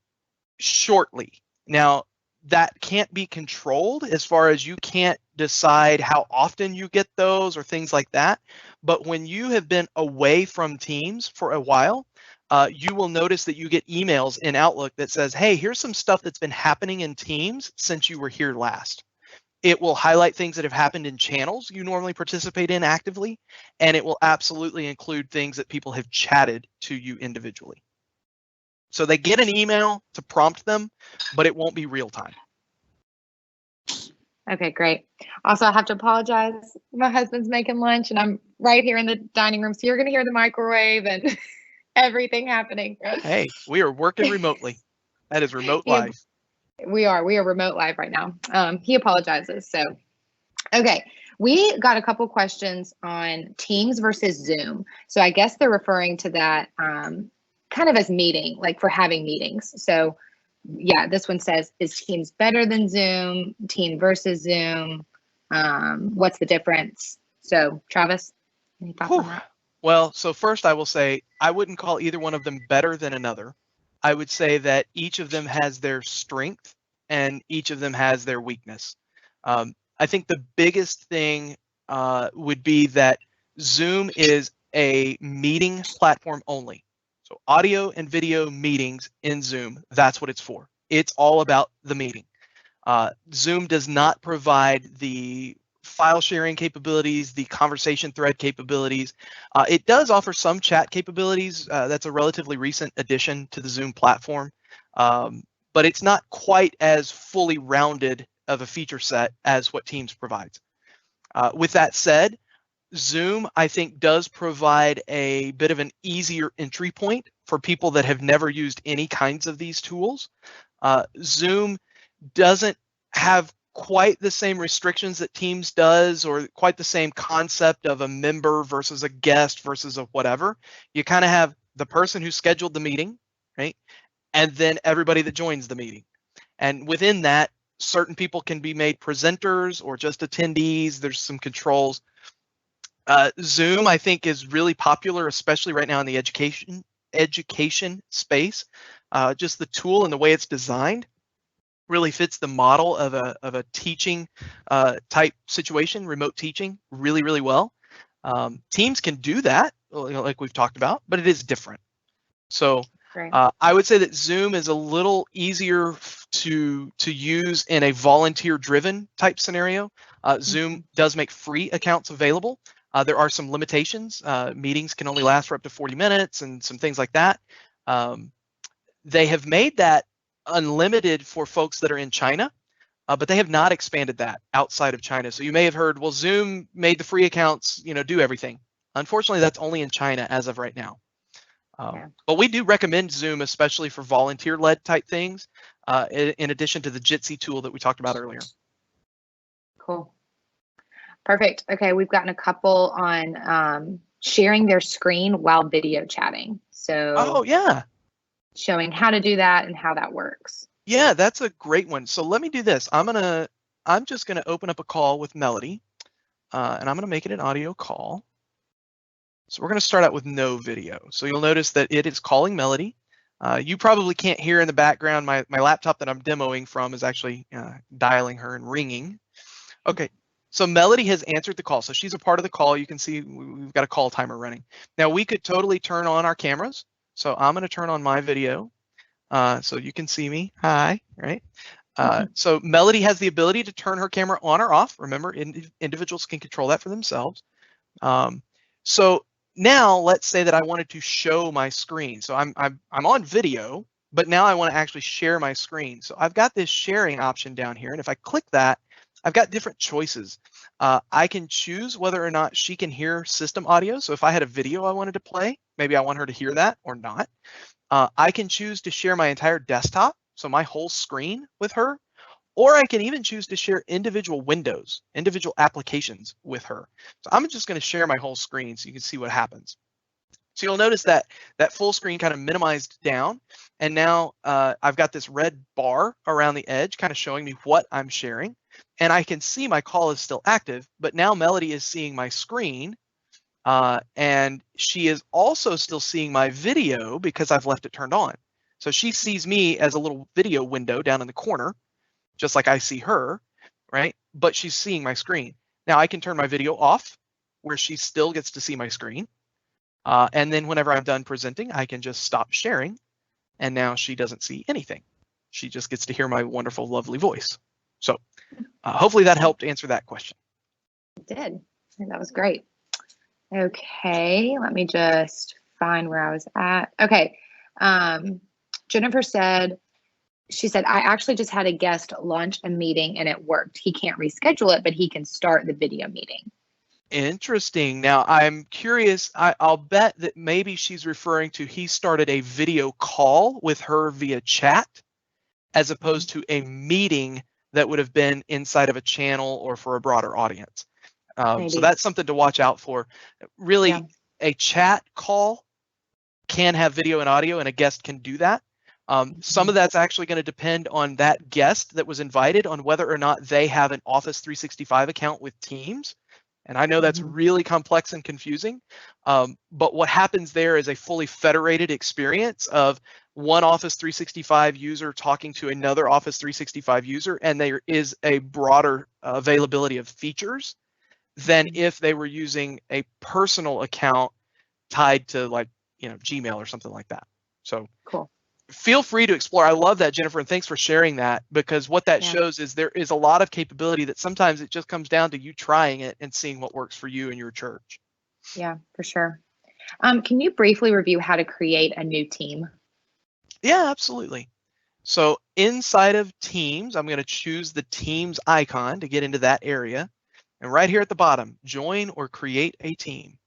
shortly. Now, that can't be controlled as far as you can't decide how often you get those or things like that. But when you have been away from Teams for a while, you will notice that you get emails in Outlook that says, hey, here's some stuff that's been happening in Teams since you were here last. It will highlight things that have happened in channels you normally participate in actively, and it will absolutely include things that people have chatted to you individually. So they get an email to prompt them, but it won't be real time. Okay, great. Also, I have to apologize. My husband's making lunch and I'm right here in the dining room. So you're going to hear the microwave and everything happening. Hey, we are working remotely. That is remote Yeah. life. We are remote live right now. He apologizes. So, okay. We got a couple questions on Teams versus Zoom. So I guess they're referring to that kind of as meeting, like for having meetings. So yeah, this one says, is Teams better than Zoom? Team versus Zoom? What's the difference? So Travis, any thoughts on that? Well, so first I will say, I wouldn't call either one of them better than another. I would say that each of them has their strength and each of them has their weakness. I think the biggest thing would be that Zoom is a meeting platform only. So audio and video meetings in Zoom, that's what it's for. It's all about the meeting. Zoom does not provide the file sharing capabilities, the conversation thread capabilities. It does offer some chat capabilities. That's a relatively recent addition to the Zoom platform, but it's not quite as fully rounded of a feature set as what Teams provides. With that said, Zoom, I think, does provide a bit of an easier entry point for people that have never used any kinds of these tools. Zoom doesn't have quite the same restrictions that Teams does, or quite the same concept of a member versus a guest versus a whatever. You kind of have the person who scheduled the meeting, right? And then everybody that joins the meeting. And within that, certain people can be made presenters or just attendees. There's some controls. Zoom, I think, is really popular, especially right now in the education space. Just the tool and the way it's designed really fits the model of a teaching type situation, remote teaching, really, really well. Teams can do that, like we've talked about, but it is different. So I would say that Zoom is a little easier to use in a volunteer-driven type scenario. Zoom does make free accounts available. There are some limitations. Meetings can only last for up to 40 minutes and some things like that. They have made that unlimited for folks that are in China, but they have not expanded that outside of China. So you may have heard, well, Zoom made the free accounts, do everything. Unfortunately, that's only in China as of right now. But we do recommend Zoom, especially for volunteer-led type things, in addition to the Jitsi tool that we talked about earlier. Cool. Perfect. Okay, we've gotten a couple on sharing their screen while video chatting. So, oh yeah, showing how to do that and how that works. Yeah, that's a great one. So let me do this. I'm just gonna open up a call with Melody, and I'm gonna make it an audio call. So we're gonna start out with no video. So you'll notice that it is calling Melody. You probably can't hear in the background. My laptop that I'm demoing from is actually dialing her and ringing. Okay, so Melody has answered the call. So she's a part of the call. You can see we've got a call timer running. Now we could totally turn on our cameras. So I'm gonna turn on my video. So you can see me. Hi, right? So Melody has the ability to turn her camera on or off. Remember, individuals can control that for themselves. So now let's say that I wanted to show my screen. So I'm on video, but now I want to actually share my screen. So I've got this sharing option down here, and if I click that, I've got different choices. I can choose whether or not she can hear system audio. So if I had a video I wanted to play, maybe I want her to hear that or not. I can choose to share my entire desktop, so my whole screen with her, or I can even choose to share individual windows, individual applications with her. So I'm just going to share my whole screen so you can see what happens. So you'll notice that that full screen kind of minimized down, and now I've got this red bar around the edge kind of showing me what I'm sharing, and I can see my call is still active, but now Melody is seeing my screen. And she is also still seeing my video because I've left it turned on. So she sees me as a little video window down in the corner, just like I see her, right? But she's seeing my screen. Now I can turn my video off where she still gets to see my screen. And then whenever I'm done presenting, I can just stop sharing. And now she doesn't see anything. She just gets to hear my wonderful, lovely voice. So hopefully that helped answer that question. It did. That was great. Okay, let me just find where I was at. Okay, Jennifer said, I actually just had a guest launch a meeting and it worked. He can't reschedule it, but he can start the video meeting. Interesting. Now I'm curious, I'll bet that maybe she's referring to he started a video call with her via chat as opposed to a meeting that would have been inside of a channel or for a broader audience. So that's something to watch out for. Really, a chat call can have video and audio, and a guest can do that. Some of that's actually going to depend on that guest that was invited on whether or not they have an Office 365 account with Teams. And I know that's really complex and confusing, but what happens there is a fully federated experience of one Office 365 user talking to another Office 365 user, and there is a broader availability of features than if they were using a personal account tied to like, Gmail or something like that. So cool. Feel free to explore. I love that, Jennifer, and thanks for sharing that, because what that shows is there is a lot of capability that sometimes it just comes down to you trying it and seeing what works for you and your church. Yeah, for sure. Can you briefly review how to create a new team? Yeah, absolutely. So inside of Teams, I'm going to choose the Teams icon to get into that area. And right here at the bottom, join or create a team.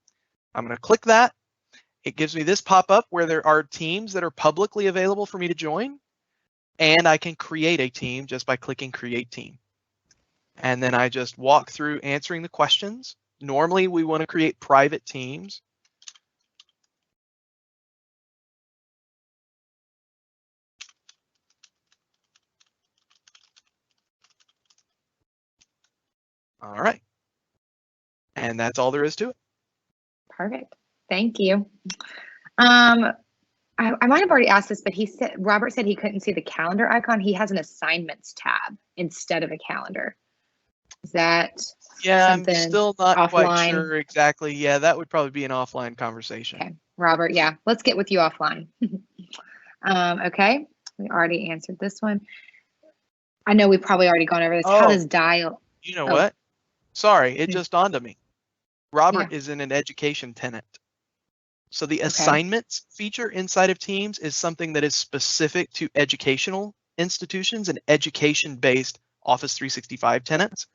I'm going to click that. It gives me this pop-up where there are teams that are publicly available for me to join. And I can create a team just by clicking create team. And then I just walk through answering the questions. Normally, we want to create private teams. All right. And that's all there is to it. Perfect. Thank you. I might have already asked this, but Robert said he couldn't see the calendar icon. He has an assignments tab instead of a calendar. Is that something I'm still not offline? Quite sure exactly. Yeah, that would probably be an offline conversation. Okay, Robert, let's get with you offline. Okay, we already answered this one. I know we've probably already gone over this. How does dial? You know what? Sorry, it just dawned on me. Robert is in an education tenant. So the Okay. assignments feature inside of Teams is something that is specific to educational institutions and education-based Office 365 tenants.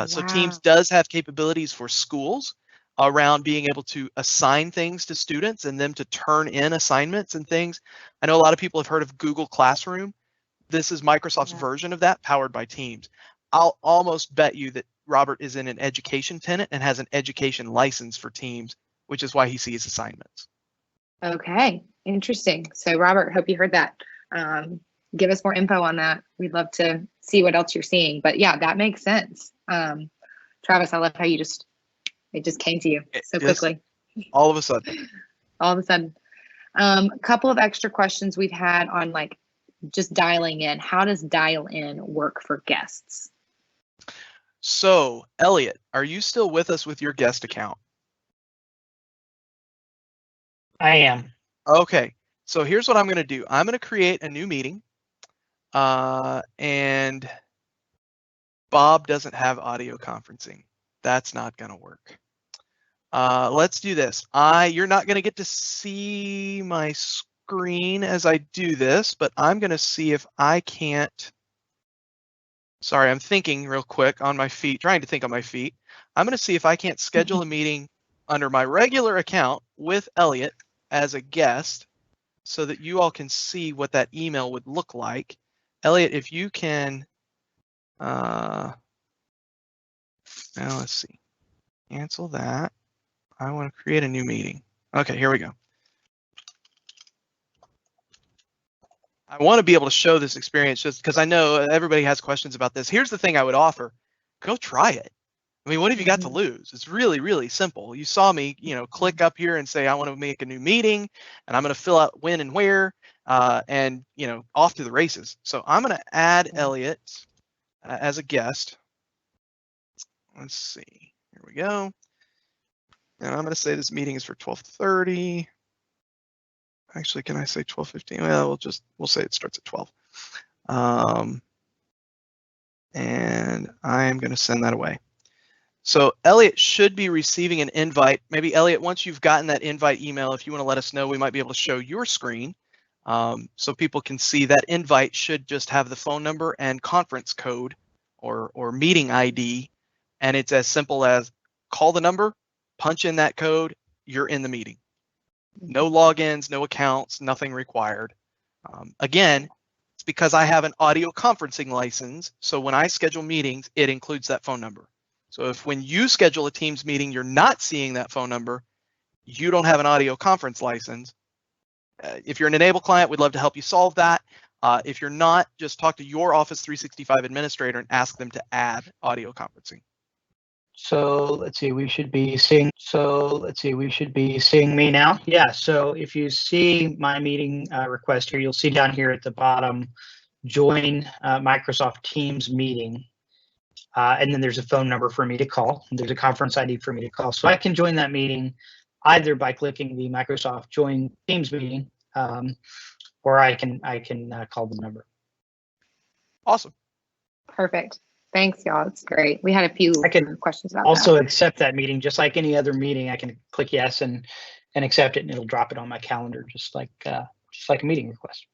So Teams Wow. does have capabilities for schools around being able to assign things to students and them to turn in assignments and things. I know a lot of people have heard of Google Classroom. This is Microsoft's Yeah. version of that, powered by Teams. I'll almost bet you that Robert is in an education tenant and has an education license for Teams, which is why he sees assignments. Okay, interesting. So Robert, hope you heard that. Give us more info on that. We'd love to see what else you're seeing. But yeah, that makes sense. Travis, I love how it just came to you so Yes, quickly. all of a sudden. All of a sudden. A couple of extra questions we've had on like just dialing in. How does dial in work for guests? So, Elliot, are you still with us with your guest account? I am. Okay, so here's what I'm going to do. I'm going to create a new meeting, and Bob doesn't have audio conferencing. That's not going to work. Let's do this. You're not going to get to see my screen as I do this, but I'm going to see if I can't. Sorry, I'm thinking real quick on my feet, trying to think on my feet. I'm going to see if I can't schedule a meeting under my regular account with Elliot as a guest so that you all can see what that email would look like. Elliot, if you can, now let's see, cancel that. I want to create a new meeting. Okay, here we go. I want to be able to show this experience just because I know everybody has questions about this. Here's the thing I would offer. Go try it. I mean, what have you got to lose? It's really, really simple. You saw me, click up here and say, I want to make a new meeting and I'm going to fill out when and where and, off to the races. So I'm going to add Elliot as a guest. Let's see. Here we go. And I'm going to say this meeting is for 12:30. Actually, can I say 12:15? Well, we'll say it starts at 12. And I am going to send that away. So Elliot should be receiving an invite. Maybe Elliot, once you've gotten that invite email, if you want to let us know, we might be able to show your screen so people can see that invite should just have the phone number and conference code or meeting ID. And it's as simple as call the number, punch in that code, you're in the meeting. No logins, no accounts, nothing required. Again, it's because I have an audio conferencing license. So when I schedule meetings, it includes that phone number. So if when you schedule a Teams meeting, you're not seeing that phone number, you don't have an audio conference license. If you're an Enable client, we'd love to help you solve that. If you're not, just talk to your Office 365 administrator and ask them to add audio conferencing. So let's see, we should be seeing me now. Yeah, so if you see my meeting request here, you'll see down here at the bottom, join Microsoft Teams meeting. And then there's a phone number for me to call. There's a conference ID for me to call. So I can join that meeting either by clicking the Microsoft Join Teams meeting, or I can call the number. Awesome. Perfect. Thanks, y'all. It's great. We had a few questions about also that. Accept that meeting just like any other meeting. I can click yes and accept it, and it'll drop it on my calendar just like a meeting request.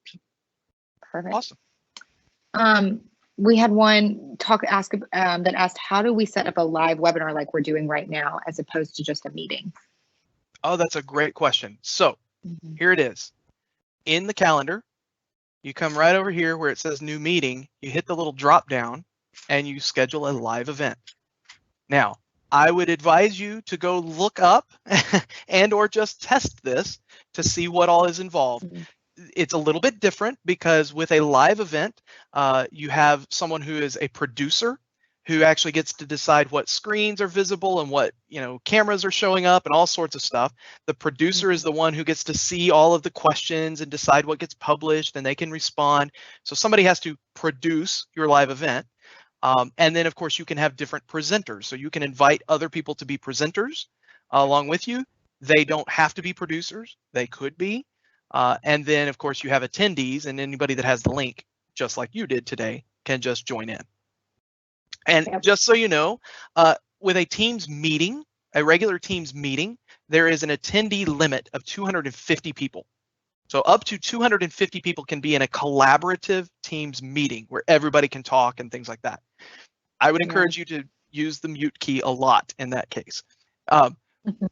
Perfect. Awesome. We had one that asked, how do we set up a live webinar like we're doing right now, as opposed to just a meeting? Oh, that's a great question. So here it is. In the calendar, you come right over here where it says new meeting, you hit the little drop down and you schedule a live event. Now, I would advise you to go look up and or just test this to see what all is involved. It's a little bit different because with a live event, you have someone who is a producer who actually gets to decide what screens are visible and what cameras are showing up and all sorts of stuff. The producer is the one who gets to see all of the questions and decide what gets published, and they can respond. So somebody has to produce your live event. And then, of course, you can have different presenters. So you can invite other people to be presenters along with you. They don't have to be producers. They could be. And then, of course, you have attendees, and anybody that has the link, just like you did today, can just join in. And just so you know, with a Teams meeting, a regular Teams meeting, there is an attendee limit of 250 people. So up to 250 people can be in a collaborative Teams meeting where everybody can talk and things like that. I would encourage you to use the mute key a lot in that case.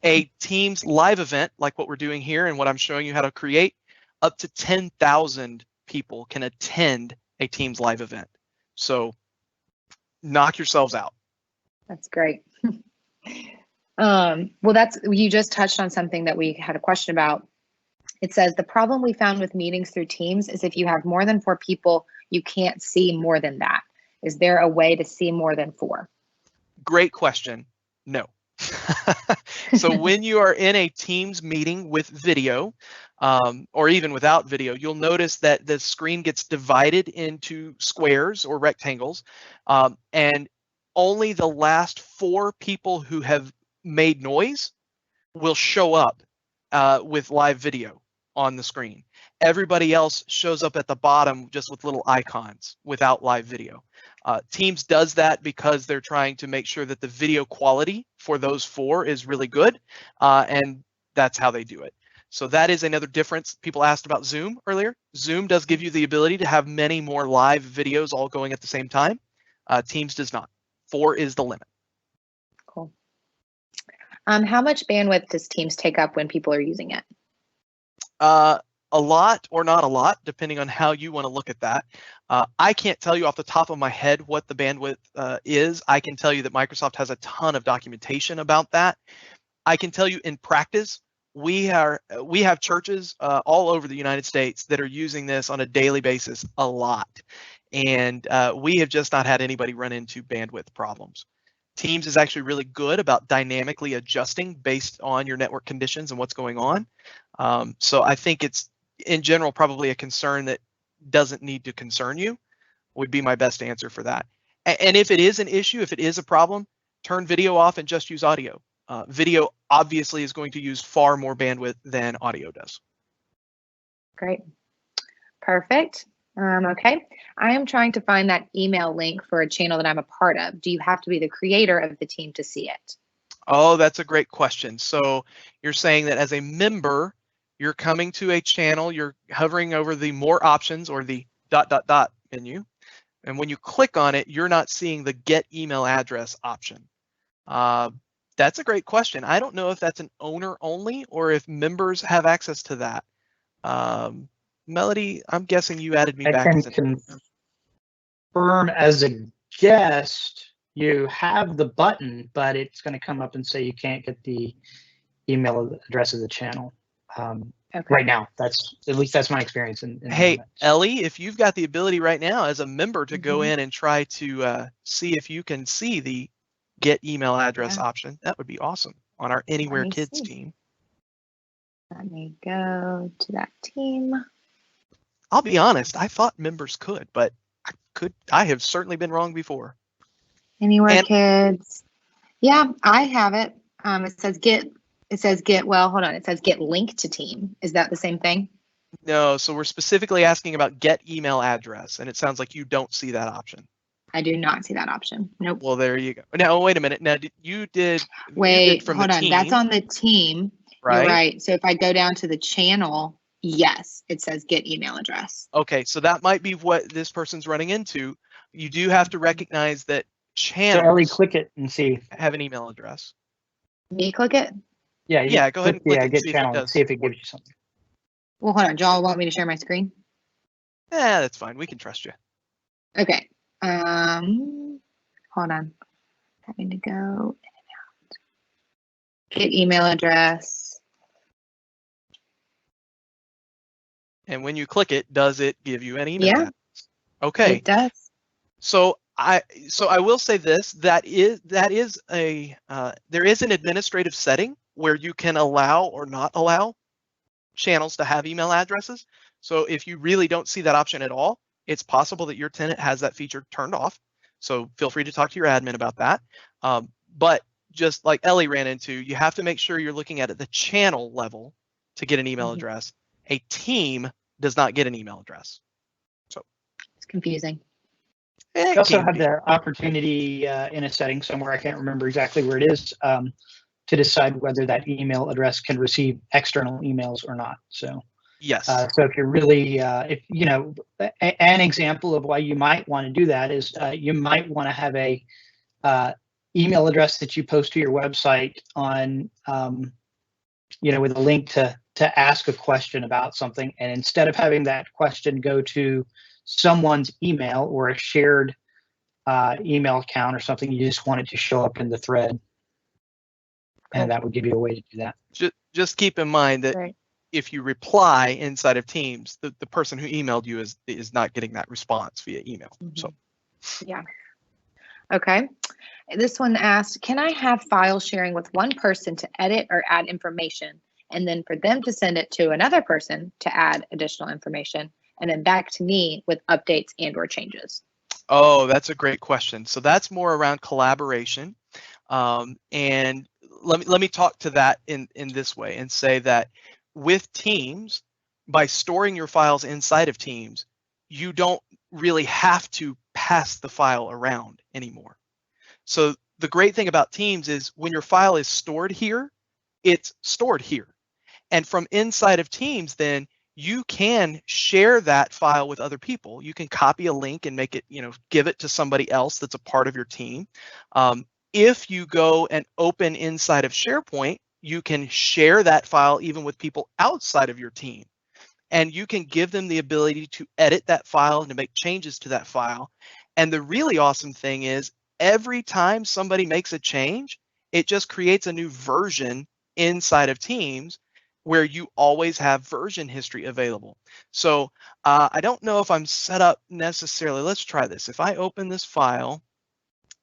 A Teams live event, like what we're doing here and what I'm showing you how to create, up to 10,000 people can attend a Teams live event. So knock yourselves out. That's great. Well, you just touched on something that we had a question about. It says the problem we found with meetings through Teams is if you have more than 4 people, you can't see more than that. Is there a way to see more than 4? Great question. No. So when you are in a Teams meeting with video, or even without video, you'll notice that the screen gets divided into squares or rectangles, and only the last 4 people who have made noise will show up with live video on the screen. Everybody else shows up at the bottom just with little icons without live video. Teams does that because they're trying to make sure that the video quality for those 4 is really good, and that's how they do it. So that is another difference. People asked about Zoom earlier. Zoom does give you the ability to have many more live videos all going at the same time. Teams does not. 4 is the limit. Cool. How much bandwidth does Teams take up when people are using it? A lot or not a lot, depending on how you want to look at that. I can't tell you off the top of my head what the bandwidth is. I can tell you that Microsoft has a ton of documentation about that. I can tell you in practice, we have churches all over the United States that are using this on a daily basis a lot. And we have just not had anybody run into bandwidth problems. Teams is actually really good about dynamically adjusting based on your network conditions and what's going on. So I think it's, in general, probably a concern that doesn't need to concern you, would be my best answer for that. And if it is an issue, if it is a problem, turn video off and just use audio. Video obviously is going to use far more bandwidth than audio does. Great. Perfect. Okay. I am trying to find that email link for a channel that I'm a part of. Do you have to be the creator of the team to see it? Oh, that's a great question. So you're saying that as a member, you're coming to a channel, you're hovering over the more options or the ... menu. And when you click on it, you're not seeing the get email address option. That's a great question. I don't know if that's an owner only or if members have access to that. Melody, I'm guessing you added me back. I can confirm as a guest, you have the button, but it's going to come up and say you can't get the email address of the channel. Okay. Right now, at least that's my experience. Hey, Ellie, if you've got the ability right now as a member to go in and try to see if you can see the get email address option, that would be awesome on our Anywhere Kids team. Let me go to that team. I'll be honest, I thought members could, but I have certainly been wrong before. Anywhere Kids. Yeah, I have it. It says get link to team. Is that the same thing? No, so we're specifically asking about get email address, and it sounds like you don't see that option. I do not see that option. Nope. Well, there you go. Now, wait a minute. Now, you did from hold the on. team. That's on the team. Right? You're right. So if I go down to the channel, yes, it says get email address. Okay, so that might be what this person's running into. You do have to recognize that channels. So Ellie, click it and see. Have an email address. Me click it? Yeah, go ahead and click it. Get channel and see if it gives you something. Well, hold on. Do y'all want me to share my screen? Yeah, that's fine. We can trust you. Okay. Hold on. Having to go in and out. Get email address. And when you click it, does it give you an email? Yeah. Address? Okay. It does. So I will say this, there is an administrative setting where you can allow or not allow channels to have email addresses. So if you really don't see that option at all, it's possible that your tenant has that feature turned off. So feel free to talk to your admin about that. But just like Ellie ran into, you have to make sure you're looking at the channel level to get an email address. A team does not get an email address. So it's confusing. You also have the opportunity in a setting somewhere, I can't remember exactly where it is, to decide whether that email address can receive external emails or not. So, Yes. so if you're really, if you know, an example of why you might want to do that is you might want to have a email address that you post to your website on, with a link to ask a question about something, and instead of having that question go to someone's email or a shared email account or something, you just want it to show up in the thread. Cool. And that would give you a way to do that. Just keep in mind that Right. if you reply inside of Teams, the person who emailed you is not getting that response via email. So Yeah. Okay. This one asked, can I have file sharing with one person to edit or add information, and then for them to send it to another person to add additional information, and then back to me with updates and or changes? Oh, that's a great question. So that's more around collaboration. And let me talk to that in this way and say that with Teams, by storing your files inside of Teams, you don't really have to pass the file around anymore. So the great thing about Teams is when your file is stored here, it's stored here. And from inside of Teams, then you can share that file with other people. You can copy a link and make it, give it to somebody else that's a part of your team. If you go and open inside of SharePoint, you can share that file even with people outside of your team. And you can give them the ability to edit that file and to make changes to that file. And the really awesome thing is every time somebody makes a change, it just creates a new version inside of Teams where you always have version history available. So I don't know if I'm set up necessarily. Let's try this. If I open this file,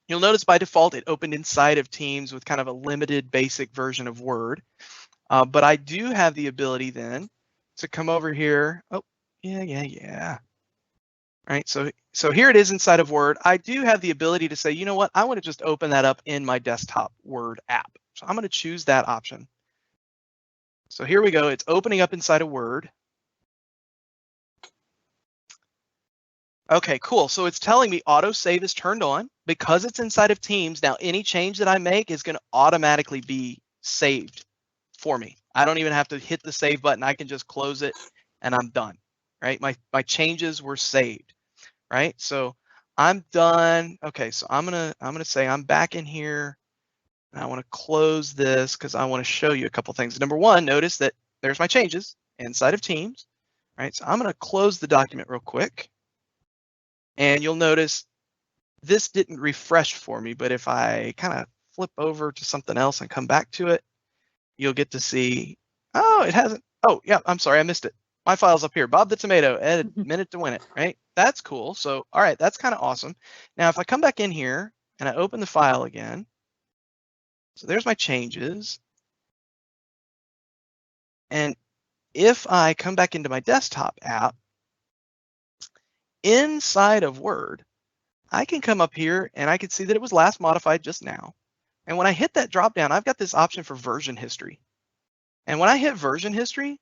you'll notice by default it opened inside of Teams with kind of a limited basic version of Word. But I do have the ability then to come over here. Oh, yeah. Right, so here it is inside of Word. I do have the ability to say, you know what, I want to just open that up in my desktop Word app. So I'm going to choose that option. So here we go. It's opening up inside of Word. Okay, cool. So it's telling me auto save is turned on because it's inside of Teams. Now, any change that I make is going to automatically be saved for me. I don't even have to hit the save button. I can just close it and I'm done, right? My changes were saved, right? So I'm done. Okay, so I'm gonna say I'm back in here. And I want to close this because I want to show you a couple things. Number one, notice that there's my changes inside of Teams, right? So I'm going to close the document real quick. And you'll notice this didn't refresh for me, but if I kind of flip over to something else and come back to it, you'll get to see, oh, it hasn't. Oh, yeah, I'm sorry, I missed it. My file's up here. Bob the Tomato, edit, minute to win it, right? That's cool. So, all right, that's kind of awesome. Now, if I come back in here and I open the file again, so there's my changes. And if I come back into my desktop app, inside of Word, I can come up here and I can see that it was last modified just now. And when I hit that drop down, I've got this option for version history. And when I hit version history,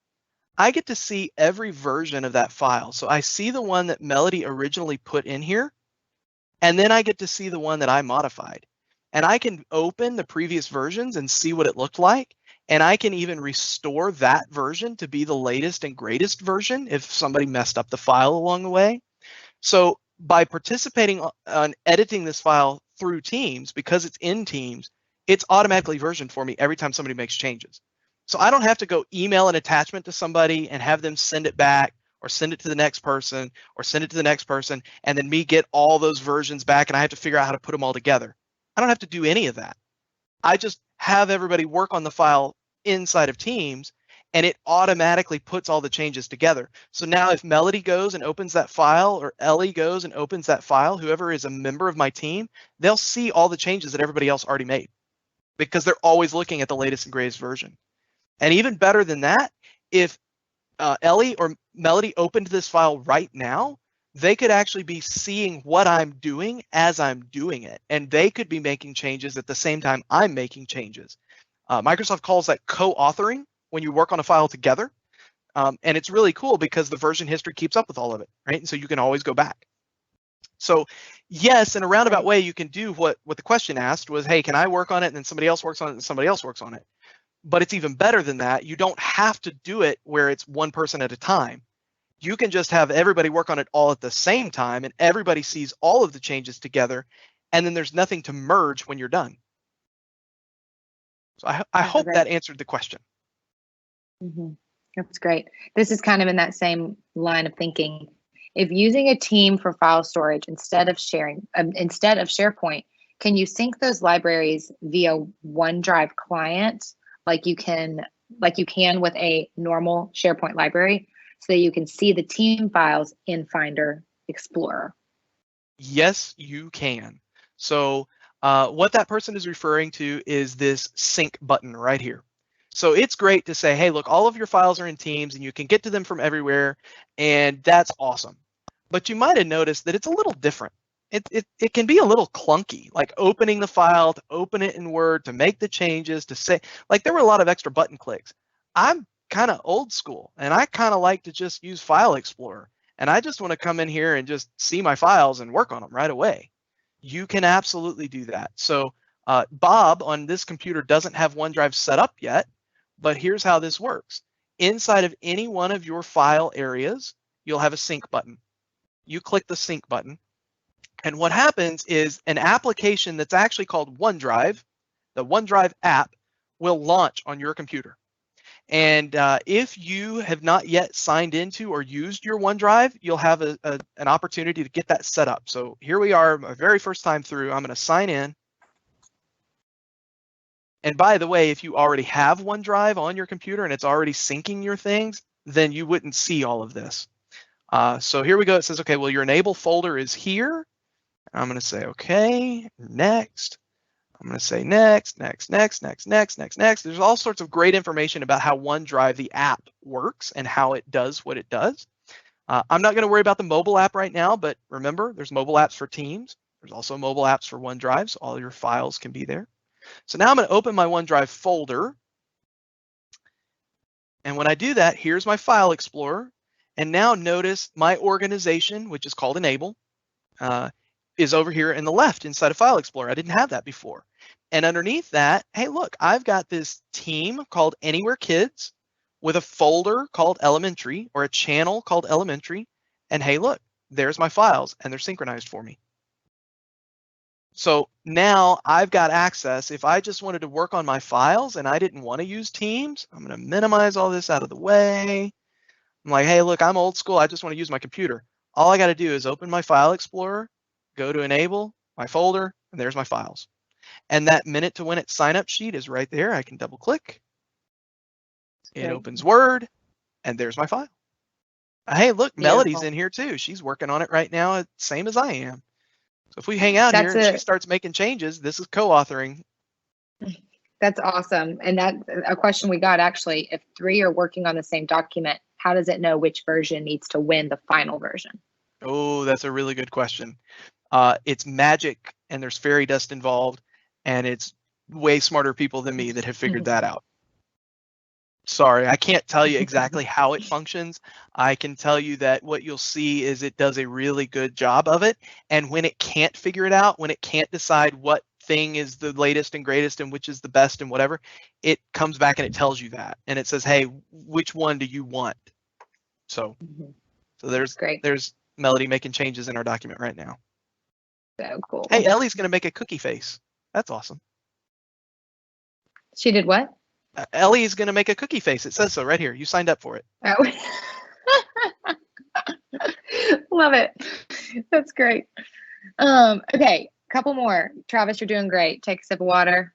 I get to see every version of that file. So I see the one that Melody originally put in here, and then I get to see the one that I modified. And I can open the previous versions and see what it looked like. And I can even restore that version to be the latest and greatest version if somebody messed up the file along the way. So by participating on editing this file through Teams, because it's in Teams, it's automatically versioned for me every time somebody makes changes. So I don't have to go email an attachment to somebody and have them send it back or send it to the next person or send it to the next person and then me get all those versions back and I have to figure out how to put them all together. I don't have to do any of that. I just have everybody work on the file inside of Teams and it automatically puts all the changes together. So now if Melody goes and opens that file or Ellie goes and opens that file, whoever is a member of my team, they'll see all the changes that everybody else already made because they're always looking at the latest and greatest version. And even better than that, if Ellie or Melody opened this file right now, they could actually be seeing what I'm doing as I'm doing it. And they could be making changes at the same time I'm making changes. Microsoft calls that co-authoring when you work on a file together. And it's really cool because the version history keeps up with all of it, right? And so you can always go back. So yes, in a roundabout way, you can do what the question asked was, hey, can I work on it? And then somebody else works on it and somebody else works on it. But it's even better than that. You don't have to do it where it's one person at a time. You can just have everybody work on it all at the same time and everybody sees all of the changes together. And then there's nothing to merge when you're done. So I hope that answered the question. Mm-hmm. That's great. This is kind of in that same line of thinking. If using a team for file storage instead of SharePoint, can you sync those libraries via OneDrive client like you can with a normal SharePoint library, so that you can see the team files in Finder Explorer? Yes, you can. So what that person is referring to is this sync button right here. So it's great to say, hey, look, all of your files are in Teams and you can get to them from everywhere, and that's awesome. But you might have noticed that it's a little different. It can be a little clunky, like opening the file, to open it in Word, to make the changes, to say, like there were a lot of extra button clicks. I'm kind of old school, and I kind of like to just use File Explorer, and I just want to come in here and just see my files and work on them right away. You can absolutely do that. So Bob on this computer doesn't have OneDrive set up yet, but here's how this works. Inside of any one of your file areas, you'll have a sync button. You click the sync button, and what happens is an application that's actually called OneDrive, the OneDrive app, will launch on your computer. And if you have not yet signed into or used your OneDrive, you'll have an opportunity to get that set up. So here we are, my very first time through. I'm going to sign in. And by the way, if you already have OneDrive on your computer and it's already syncing your things, then you wouldn't see all of this. So here we go. It says, okay, well, your enable folder is here. I'm going to say, okay, next. I'm going to say next, next, next, next, next, next, next. There's all sorts of great information about how OneDrive, the app, works and how it does what it does. I'm not going to worry about the mobile app right now, but remember, there's mobile apps for Teams. There's also mobile apps for OneDrive, so all your files can be there. So now I'm going to open my OneDrive folder. And when I do that, here's my File Explorer. And now notice my organization, which is called Enable, is over here in the left inside of File Explorer. I didn't have that before. And underneath that, hey, look, I've got this team called Anywhere Kids with a folder called Elementary, or a channel called Elementary. And hey, look, there's my files, and they're synchronized for me. So now I've got access. If I just wanted to work on my files and I didn't want to use Teams, I'm going to minimize all this out of the way. I'm like, hey, look, I'm old school. I just want to use my computer. All I got to do is open my File Explorer, go to Enable, my folder, and there's my files. And that minute to win it sign up sheet is right there. I can double click. It opens Word, and there's my file. Hey, look, Beautiful. Melody's in here too. She's working on it right now, same as I am. So if we hang out here and she starts making changes, this is co-authoring. That's awesome. And that's a question we got actually. If 3 are working on the same document, how does it know which version needs to win the final version? Oh, that's a really good question. It's magic, and there's fairy dust involved, and it's way smarter people than me that have figured that out. Sorry, I can't tell you exactly how it functions. I can tell you that what you'll see is it does a really good job of it. And when it can't figure it out, when it can't decide what thing is the latest and greatest and which is the best and whatever, it comes back and it tells you that. And it says, hey, which one do you want? So, so there's Melody making changes in our document right now. So cool. Hey, Ellie's going to make a cookie face. That's awesome. She did what? Ellie is going to make a cookie face. It says so right here. You signed up for it. Oh. Love it. That's great. Okay, couple more. Travis, you're doing great. Take a sip of water.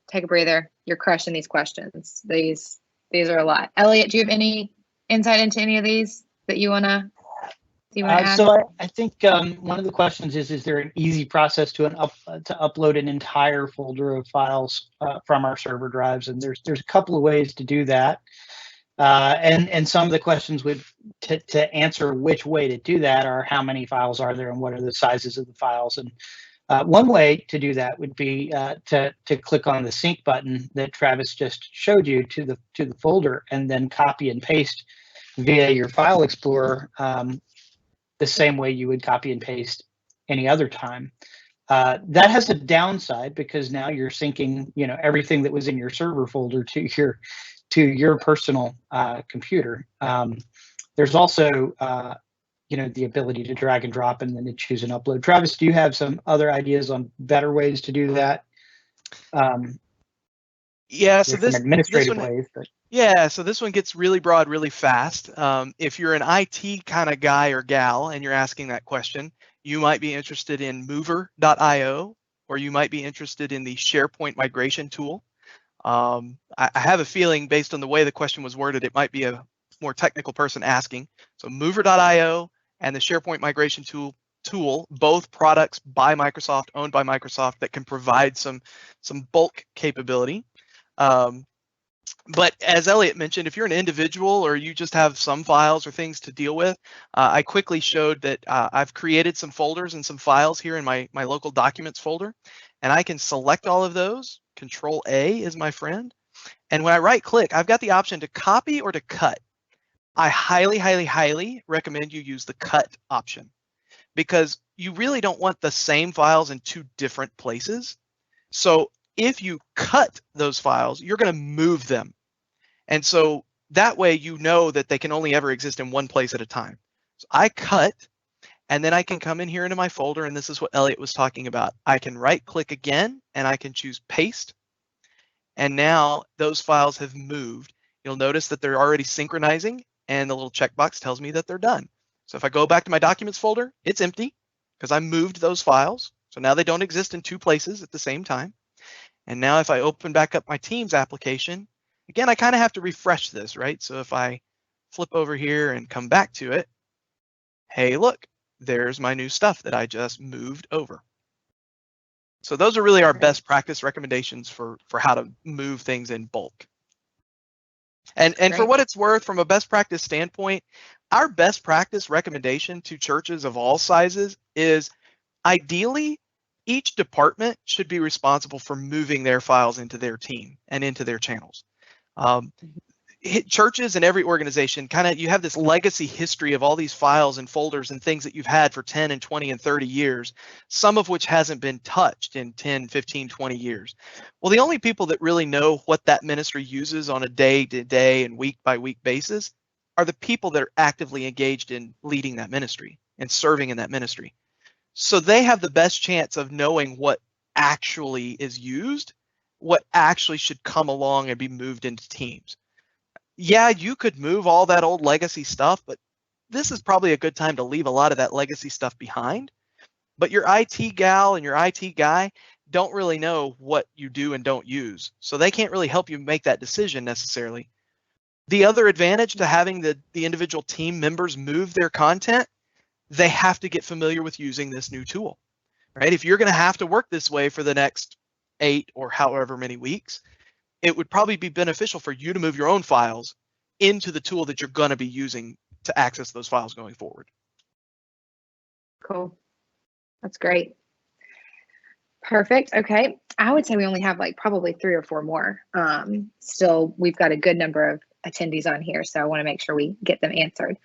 Take a breather. You're crushing these questions. These are a lot. Elliot, do you have any insight into any of these that you wanna add? So I think one of the questions is there an easy process to upload an entire folder of files from our server drives? And there's a couple of ways to do that. And some of the questions to answer which way to do that are how many files are there and what are the sizes of the files. And one way to do that would be to click on the sync button that Travis just showed you to the folder, and then copy and paste via your File Explorer the same way you would copy and paste any other time. That has a downside because now you're syncing, everything that was in your server folder to your personal computer. There's also, the ability to drag and drop and then to choose and upload. Travis, do you have some other ideas on better ways to do that? Yeah, so some administrative ways, but yeah, so this one gets really broad really fast. If you're an IT kind of guy or gal and you're asking that question, you might be interested in mover.io, or you might be interested in the SharePoint migration tool. I have a feeling based on the way the question was worded, it might be a more technical person asking. So mover.io and the SharePoint migration tool, both products by Microsoft, owned by Microsoft, that can provide some bulk capability. But as Elliot mentioned, if you're an individual or you just have some files or things to deal with, I quickly showed that I've created some folders and some files here in my local documents folder, and I can select all of those. Control A is my friend. And when I right click, I've got the option to copy or to cut. I highly, highly, highly recommend you use the cut option, because you really don't want the same files in two different places. So if you cut those files, you're going to move them. And so that way you know that they can only ever exist in one place at a time. So I cut, and then I can come in here into my folder, and this is what Elliot was talking about. I can right click again and I can choose paste. And now those files have moved. You'll notice that they're already synchronizing, and the little checkbox tells me that they're done. So if I go back to my documents folder, it's empty because I moved those files. So now they don't exist in two places at the same time. And now if I open back up my Teams application, again, I kind of have to refresh this, right? So if I flip over here and come back to it, hey, look, there's my new stuff that I just moved over. So those are really our best practice recommendations for how to move things in bulk. And for what it's worth, from a best practice standpoint, our best practice recommendation to churches of all sizes is ideally each department should be responsible for moving their files into their team and into their channels. Churches and every organization, you have this legacy history of all these files and folders and things that you've had for 10 and 20 and 30 years, some of which hasn't been touched in 10, 15, 20 years. Well, the only people that really know what that ministry uses on a day-to-day and week-by-week basis are the people that are actively engaged in leading that ministry and serving in that ministry. So they have the best chance of knowing what actually is used, what actually should come along and be moved into teams. Yeah, you could move all that old legacy stuff, but this is probably a good time to leave a lot of that legacy stuff behind. But your IT gal and your IT guy don't really know what you do and don't use, so they can't really help you make that decision necessarily. The other advantage to having the individual team members move their content, they have to get familiar with using this new tool, right? If you're going to have to work this way for the next 8 or however many weeks, it would probably be beneficial for you to move your own files into the tool that you're going to be using to access those files going forward. Cool. That's great. Perfect. Okay. I would say we only have probably 3 or 4 more. Still, we've got a good number of attendees on here, so I want to make sure we get them answered.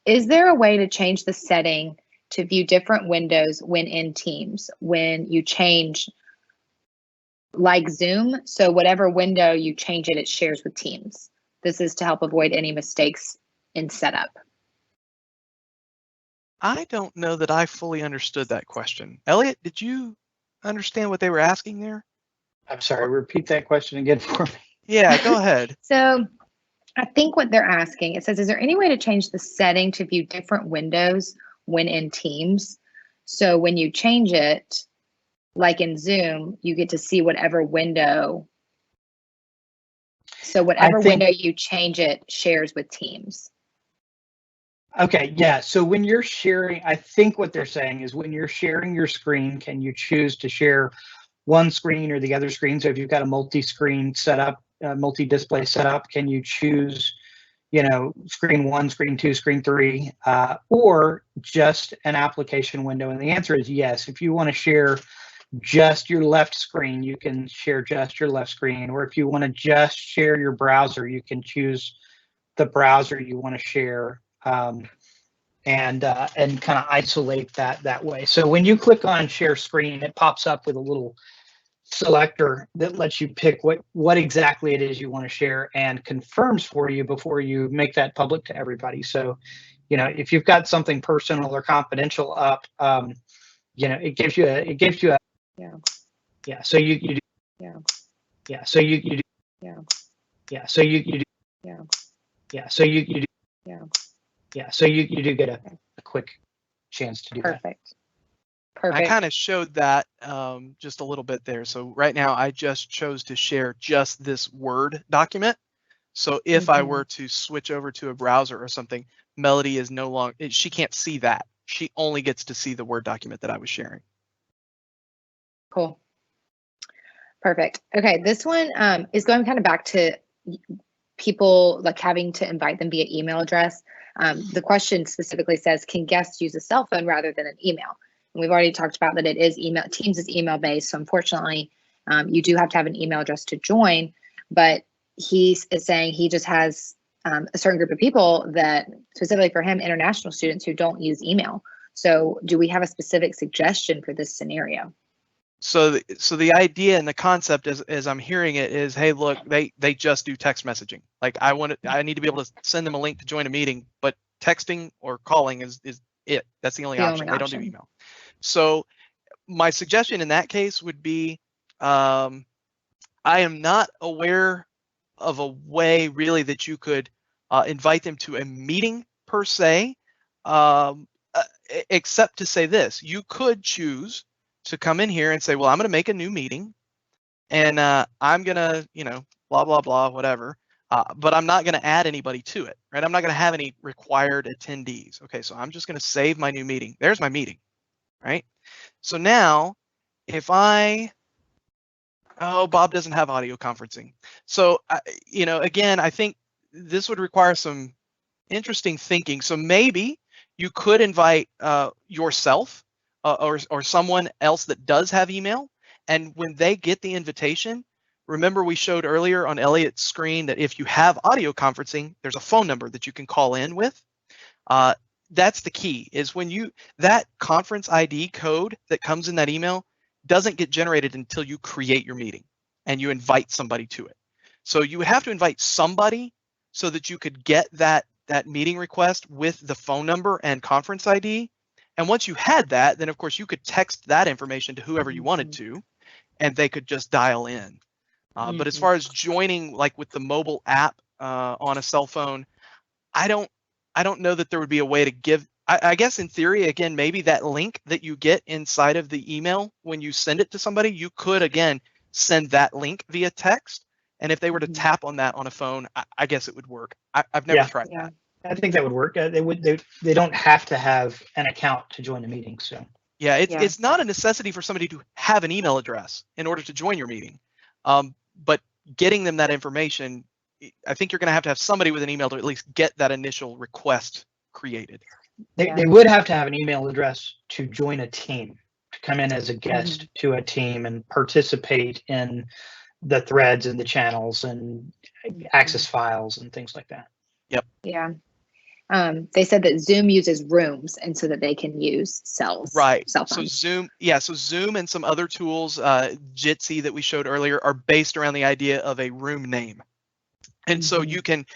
Is there a way to change the setting to view different windows when in Teams, when you change like Zoom? So whatever window you change it shares with Teams. This is to help avoid any mistakes in setup. I don't know that I fully understood that question. Elliot, did you understand what they were asking there? I'm sorry, repeat that question again for me. Yeah, go ahead. So I think what they're asking, it says, is there any way to change the setting to view different windows when in Teams? So when you change it, like in Zoom, you get to see whatever window. So whatever window you change it shares with Teams. Okay, yeah. So when you're sharing, I think what they're saying is when you're sharing your screen, can you choose to share one screen or the other screen? So if you've got a multi-screen setup, multi-display setup, can you choose, screen 1, screen 2, screen 3, or just an application window? And the answer is yes. If you want to share just your left screen, you can share just your left screen. Or if you want to just share your browser, you can choose the browser you want to share. and kind of isolate that way. So when you click on share screen, it pops up with a little selector that lets you pick what exactly it is you want to share and confirms for you before you make that public to everybody. So, if you've got something personal or confidential up, it gives you a Yeah. yeah. So you do Yeah. yeah. So you do Yeah. yeah. So you do Yeah. yeah. So you do Yeah. yeah. So you do get a quick chance to do that. Perfect. I Perfect. kind of showed that just a little bit there. So right now I just chose to share just this Word document. So if I were to switch over to a browser or something, Melody is no longer, she can't see that. She only gets to see the Word document that I was sharing. Cool. Perfect. Okay, this one is going kind of back to people like having to invite them via email address. The question specifically says, can guests use a cell phone rather than an email? And we've already talked about that it is email. Teams is email based, so unfortunately, you do have to have an email address to join. But he is saying he just has a certain group of people that specifically for him, international students who don't use email. So do we have a specific suggestion for this scenario? So the idea and the concept as I'm hearing it is, hey, look, they just do text messaging. Like I need to be able to send them a link to join a meeting, but texting or calling is it. That's the only option. They don't do email. So my suggestion in that case would be, I am not aware of a way really that you could invite them to a meeting per se, except to say this: you could choose to come in here and say, well, I'm going to make a new meeting and I'm going to, blah, blah, blah, whatever. But I'm not going to add anybody to it, right? I'm not going to have any required attendees. Okay, so I'm just going to save my new meeting. There's my meeting, right? So now if Bob doesn't have audio conferencing. So, again, I think this would require some interesting thinking. So maybe you could invite yourself or someone else that does have email. And when they get the invitation, remember we showed earlier on Elliot's screen that if you have audio conferencing, there's a phone number that you can call in with. That's the key, is when that conference ID code that comes in that email doesn't get generated until you create your meeting and you invite somebody to it. So you would have to invite somebody so that you could get that meeting request with the phone number and conference ID. And once you had that, then of course you could text that information to whoever you wanted to, and they could just dial in. But as far as joining, like with the mobile app on a cell phone, I don't know that there would be a way to give. I guess in theory, again, maybe that link that you get inside of the email when you send it to somebody, you could again send that link via text. And if they were to tap on that on a phone, I guess it would work. I've never tried that. I think that would work. They don't have to have an account to join the meeting. So yeah, it's not a necessity for somebody to have an email address in order to join your meeting. But getting them that information, I think you're going to have somebody with an email to at least get that initial request created. They would have to have an email address to join a team, to come in as a guest to a team and participate in the threads and the channels and access files and things like that. Yep. Yeah. They said that Zoom uses rooms, and so that they can use cells. Right. Cell So phones. Zoom and some other tools, Jitsi that we showed earlier, are based around the idea of a room name. And so you can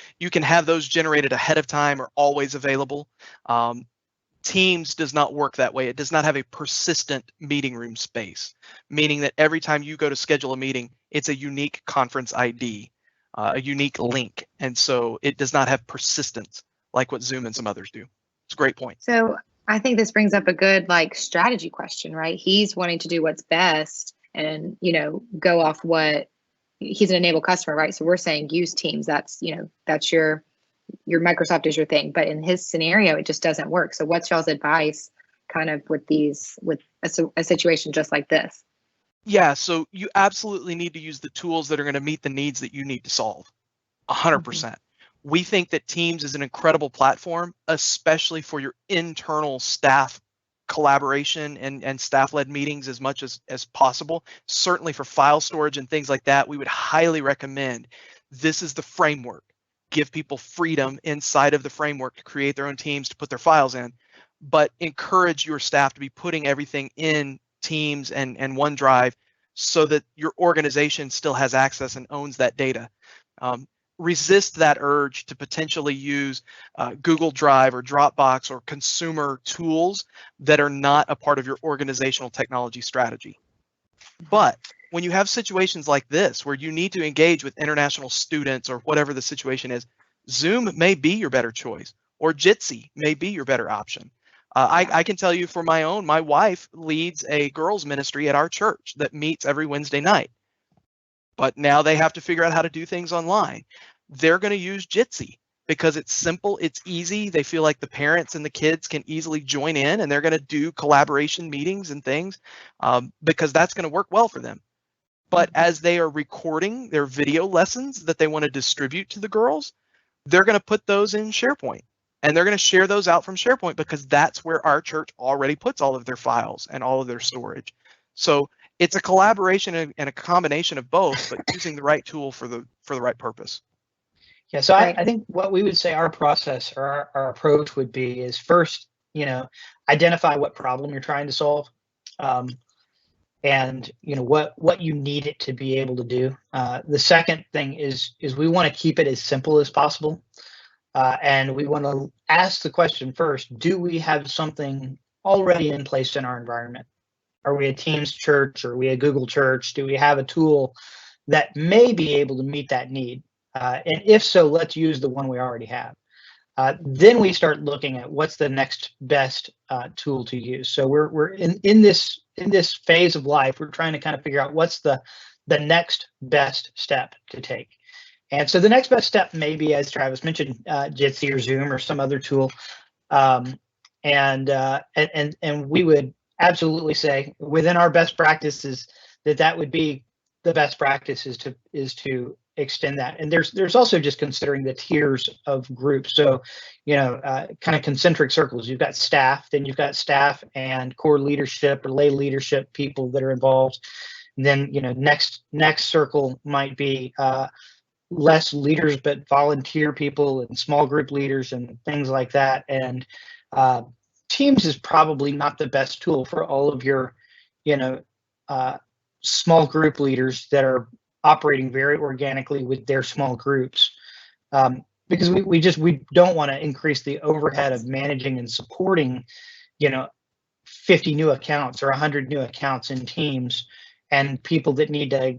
have those generated ahead of time or always available. Teams does not work that way. It does not have a persistent meeting room space, meaning that every time you go to schedule a meeting, it's a unique conference ID, a unique link. And so it does not have persistence like what Zoom and some others do. It's a great point. So I think this brings up a good strategy question, right? He's wanting to do what's best and, go off what he's an enabled customer, right? So we're saying use Teams. That's, that's your Microsoft is your thing. But in his scenario, it just doesn't work. So what's y'all's advice kind of with a situation just like this? Yeah, so you absolutely need to use the tools that are going to meet the needs that you need to solve. 100%. We think that Teams is an incredible platform, especially for your internal staff collaboration and staff-led meetings as much as possible. Certainly for file storage and things like that, we would highly recommend this is the framework. give people freedom inside of the framework to create their own teams, to put their files in, but encourage your staff to be putting everything in Teams and OneDrive so that your organization still has access and owns that data. Resist that urge to potentially use Google Drive or Dropbox or consumer tools that are not a part of your organizational technology strategy. But when you have situations like this where you need to engage with international students or whatever the situation is, Zoom may be your better choice, or Jitsi may be your better option. I can tell you for my wife leads a girls ministry at our church that meets every Wednesday night. But now they have to figure out how to do things online. They're going to use Jitsi because it's simple, it's easy. They feel like the parents and the kids can easily join in, and they're going to do collaboration meetings and things because that's going to work well for them. But as they are recording their video lessons that they want to distribute to the girls, they're going to put those in SharePoint, and they're going to share those out from SharePoint because that's where our church already puts all of their files and all of their storage. So it's a collaboration and a combination of both, but using the right tool for the right purpose. Yeah, so I think what we would say our process or our approach would be is first, identify what problem you're trying to solve, and what you need it to be able to do. The second thing is we want to keep it as simple as possible, and we want to ask the question first: do we have something already in place in our environment? Are we a Teams church? Are we a Google church? Do we have a tool that may be able to meet that need? And if so, let's use the one we already have. Then we start looking at what's the next best tool to use. So we're in this phase of life. We're trying to kind of figure out what's the next best step to take. And so the next best step may be, as Travis mentioned, Jitsi or Zoom or some other tool. And we would absolutely say within our best practices that would be the best practice is to extend that. And there's also just considering the tiers of groups. So, kind of concentric circles. You've got staff, then you've got staff and core leadership or lay leadership people that are involved. And then, next circle might be less leaders, but volunteer people and small group leaders and things like that. And Teams is probably not the best tool for all of your, small group leaders that are operating very organically with their small groups, because we don't want to increase the overhead of managing and supporting, 50 new accounts or 100 new accounts in Teams, and people that need to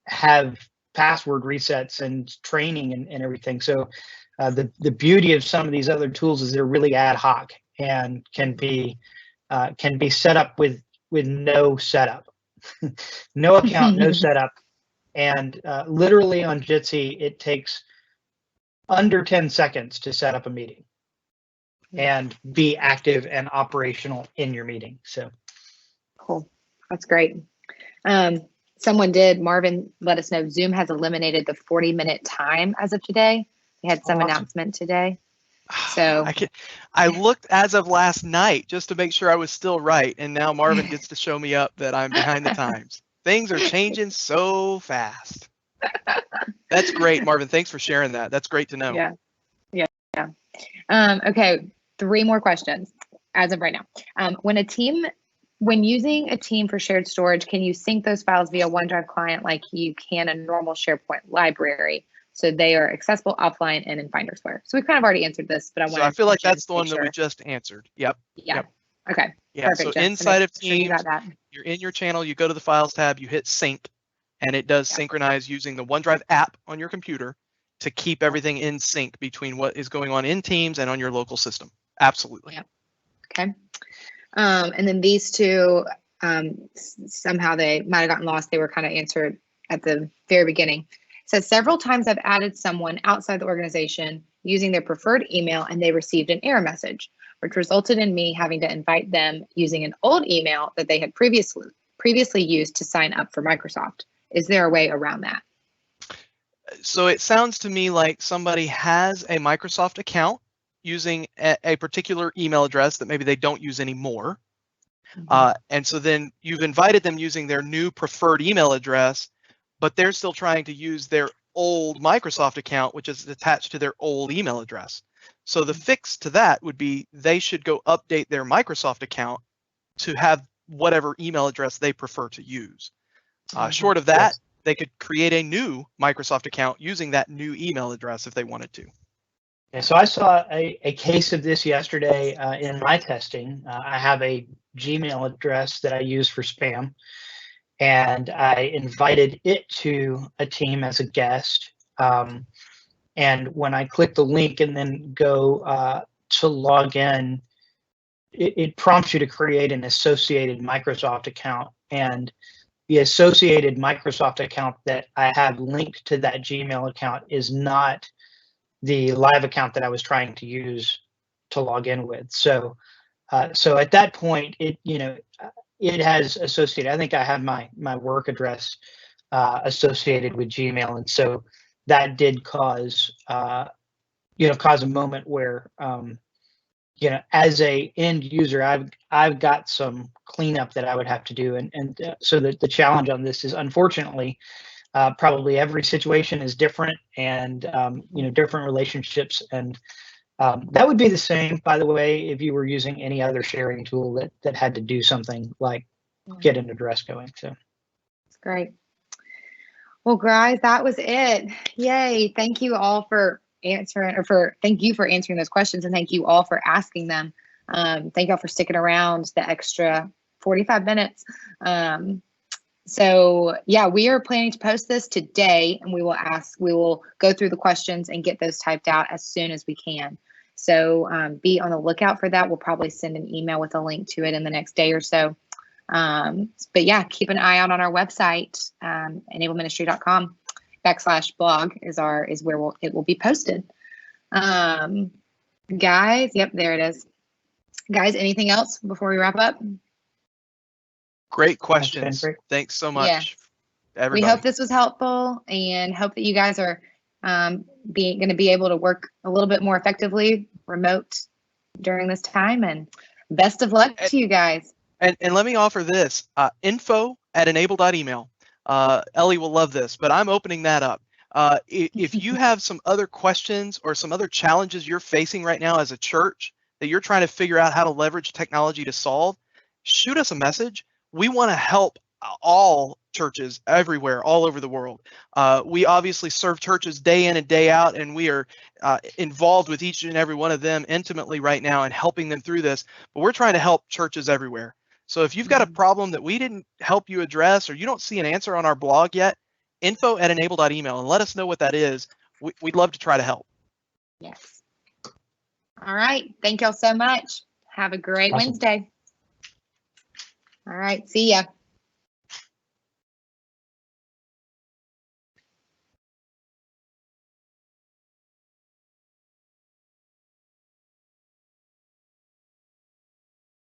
have password resets and training and everything. So the beauty of some of these other tools is they're really ad hoc and can be set up with no setup, no account, no setup. And literally on Jitsi, it takes under 10 seconds to set up a meeting and be active and operational in your meeting. So cool. That's great. Marvin let us know Zoom has eliminated the 40-minute time as of today. They had some announcement today. So I looked as of last night just to make sure I was still right. And now Marvin gets to show me up that I'm behind the times. Things are changing so fast. That's great, Marvin. Thanks for sharing that. That's great to know. Yeah. Okay, 3 more questions as of right now. When using a team for shared storage, can you sync those files via OneDrive client like you can a normal SharePoint library, so they are accessible offline and in Finder Square? So we've kind of already answered this, but I feel like that's the one that we just answered. Yep. Okay. Yeah. Perfect, so inside of Teams, you're in your channel, you go to the Files tab, you hit Sync, and it does synchronize using the OneDrive app on your computer to keep everything in sync between what is going on in Teams and on your local system. Absolutely. Yeah. Okay. And then these two, somehow they might have gotten lost. They were kind of answered at the very beginning. So several times I've added someone outside the organization using their preferred email, and they received an error message, which resulted in me having to invite them using an old email that they had previously used to sign up for Microsoft. Is there a way around that? So it sounds to me like somebody has a Microsoft account using a particular email address that maybe they don't use anymore. And so then you've invited them using their new preferred email address, but they're still trying to use their old Microsoft account, which is attached to their old email address. So the fix to that would be they should go update their Microsoft account to have whatever email address they prefer to use. Short of that, Yes. they could create a new Microsoft account using that new email address if they wanted to. Yeah, so I saw a case of this yesterday in my testing. I have a Gmail address that I use for spam, and I invited it to a team as a guest. And when I click the link and then go to log in, it prompts you to create an associated Microsoft account. And the associated Microsoft account that I have linked to that Gmail account is not the live account that I was trying to use to log in with. So at that point, it has associated. I think I have my work address associated with Gmail, and so that did cause a moment where as a end user, I've got some cleanup that I would have to do, and so the challenge on this is, unfortunately, probably every situation is different, and different relationships, and that would be the same, by the way, if you were using any other sharing tool that had to do something like get an address going. So That's great. Well, guys, that was it. Yay! Thank you all for answering, thank you for answering those questions, and thank you all for asking them. Thank y'all for sticking around the extra 45 minutes. So yeah, we are planning to post this today, and we will go through the questions and get those typed out as soon as we can. So be on the lookout for that. We'll probably send an email with a link to it in the next day or so. But yeah, keep an eye out on our website, enableministry.com/blog is where it will be posted. Guys, yep, there it is. Guys, anything else before we wrap up? Great questions. Great. Thanks so much, Yeah. everybody. We hope this was helpful, and hope that you guys are going to be able to work a little bit more effectively remote during this time. And best of luck to you guys. And let me offer this, info@enable.email. Ellie will love this, but I'm opening that up. If you have some other questions or some other challenges you're facing right now as a church that you're trying to figure out how to leverage technology to solve, shoot us a message. We want to help all churches everywhere, all over the world. We obviously serve churches day in and day out, and we are involved with each and every one of them intimately right now and helping them through this. But we're trying to help churches everywhere. So if you've got a problem that we didn't help you address, or you don't see an answer on our blog yet, info@enable.email, and let us know what that is. We'd love to try to help. Yes. All right. Thank y'all so much. Have a great Awesome. Wednesday. All right. See ya.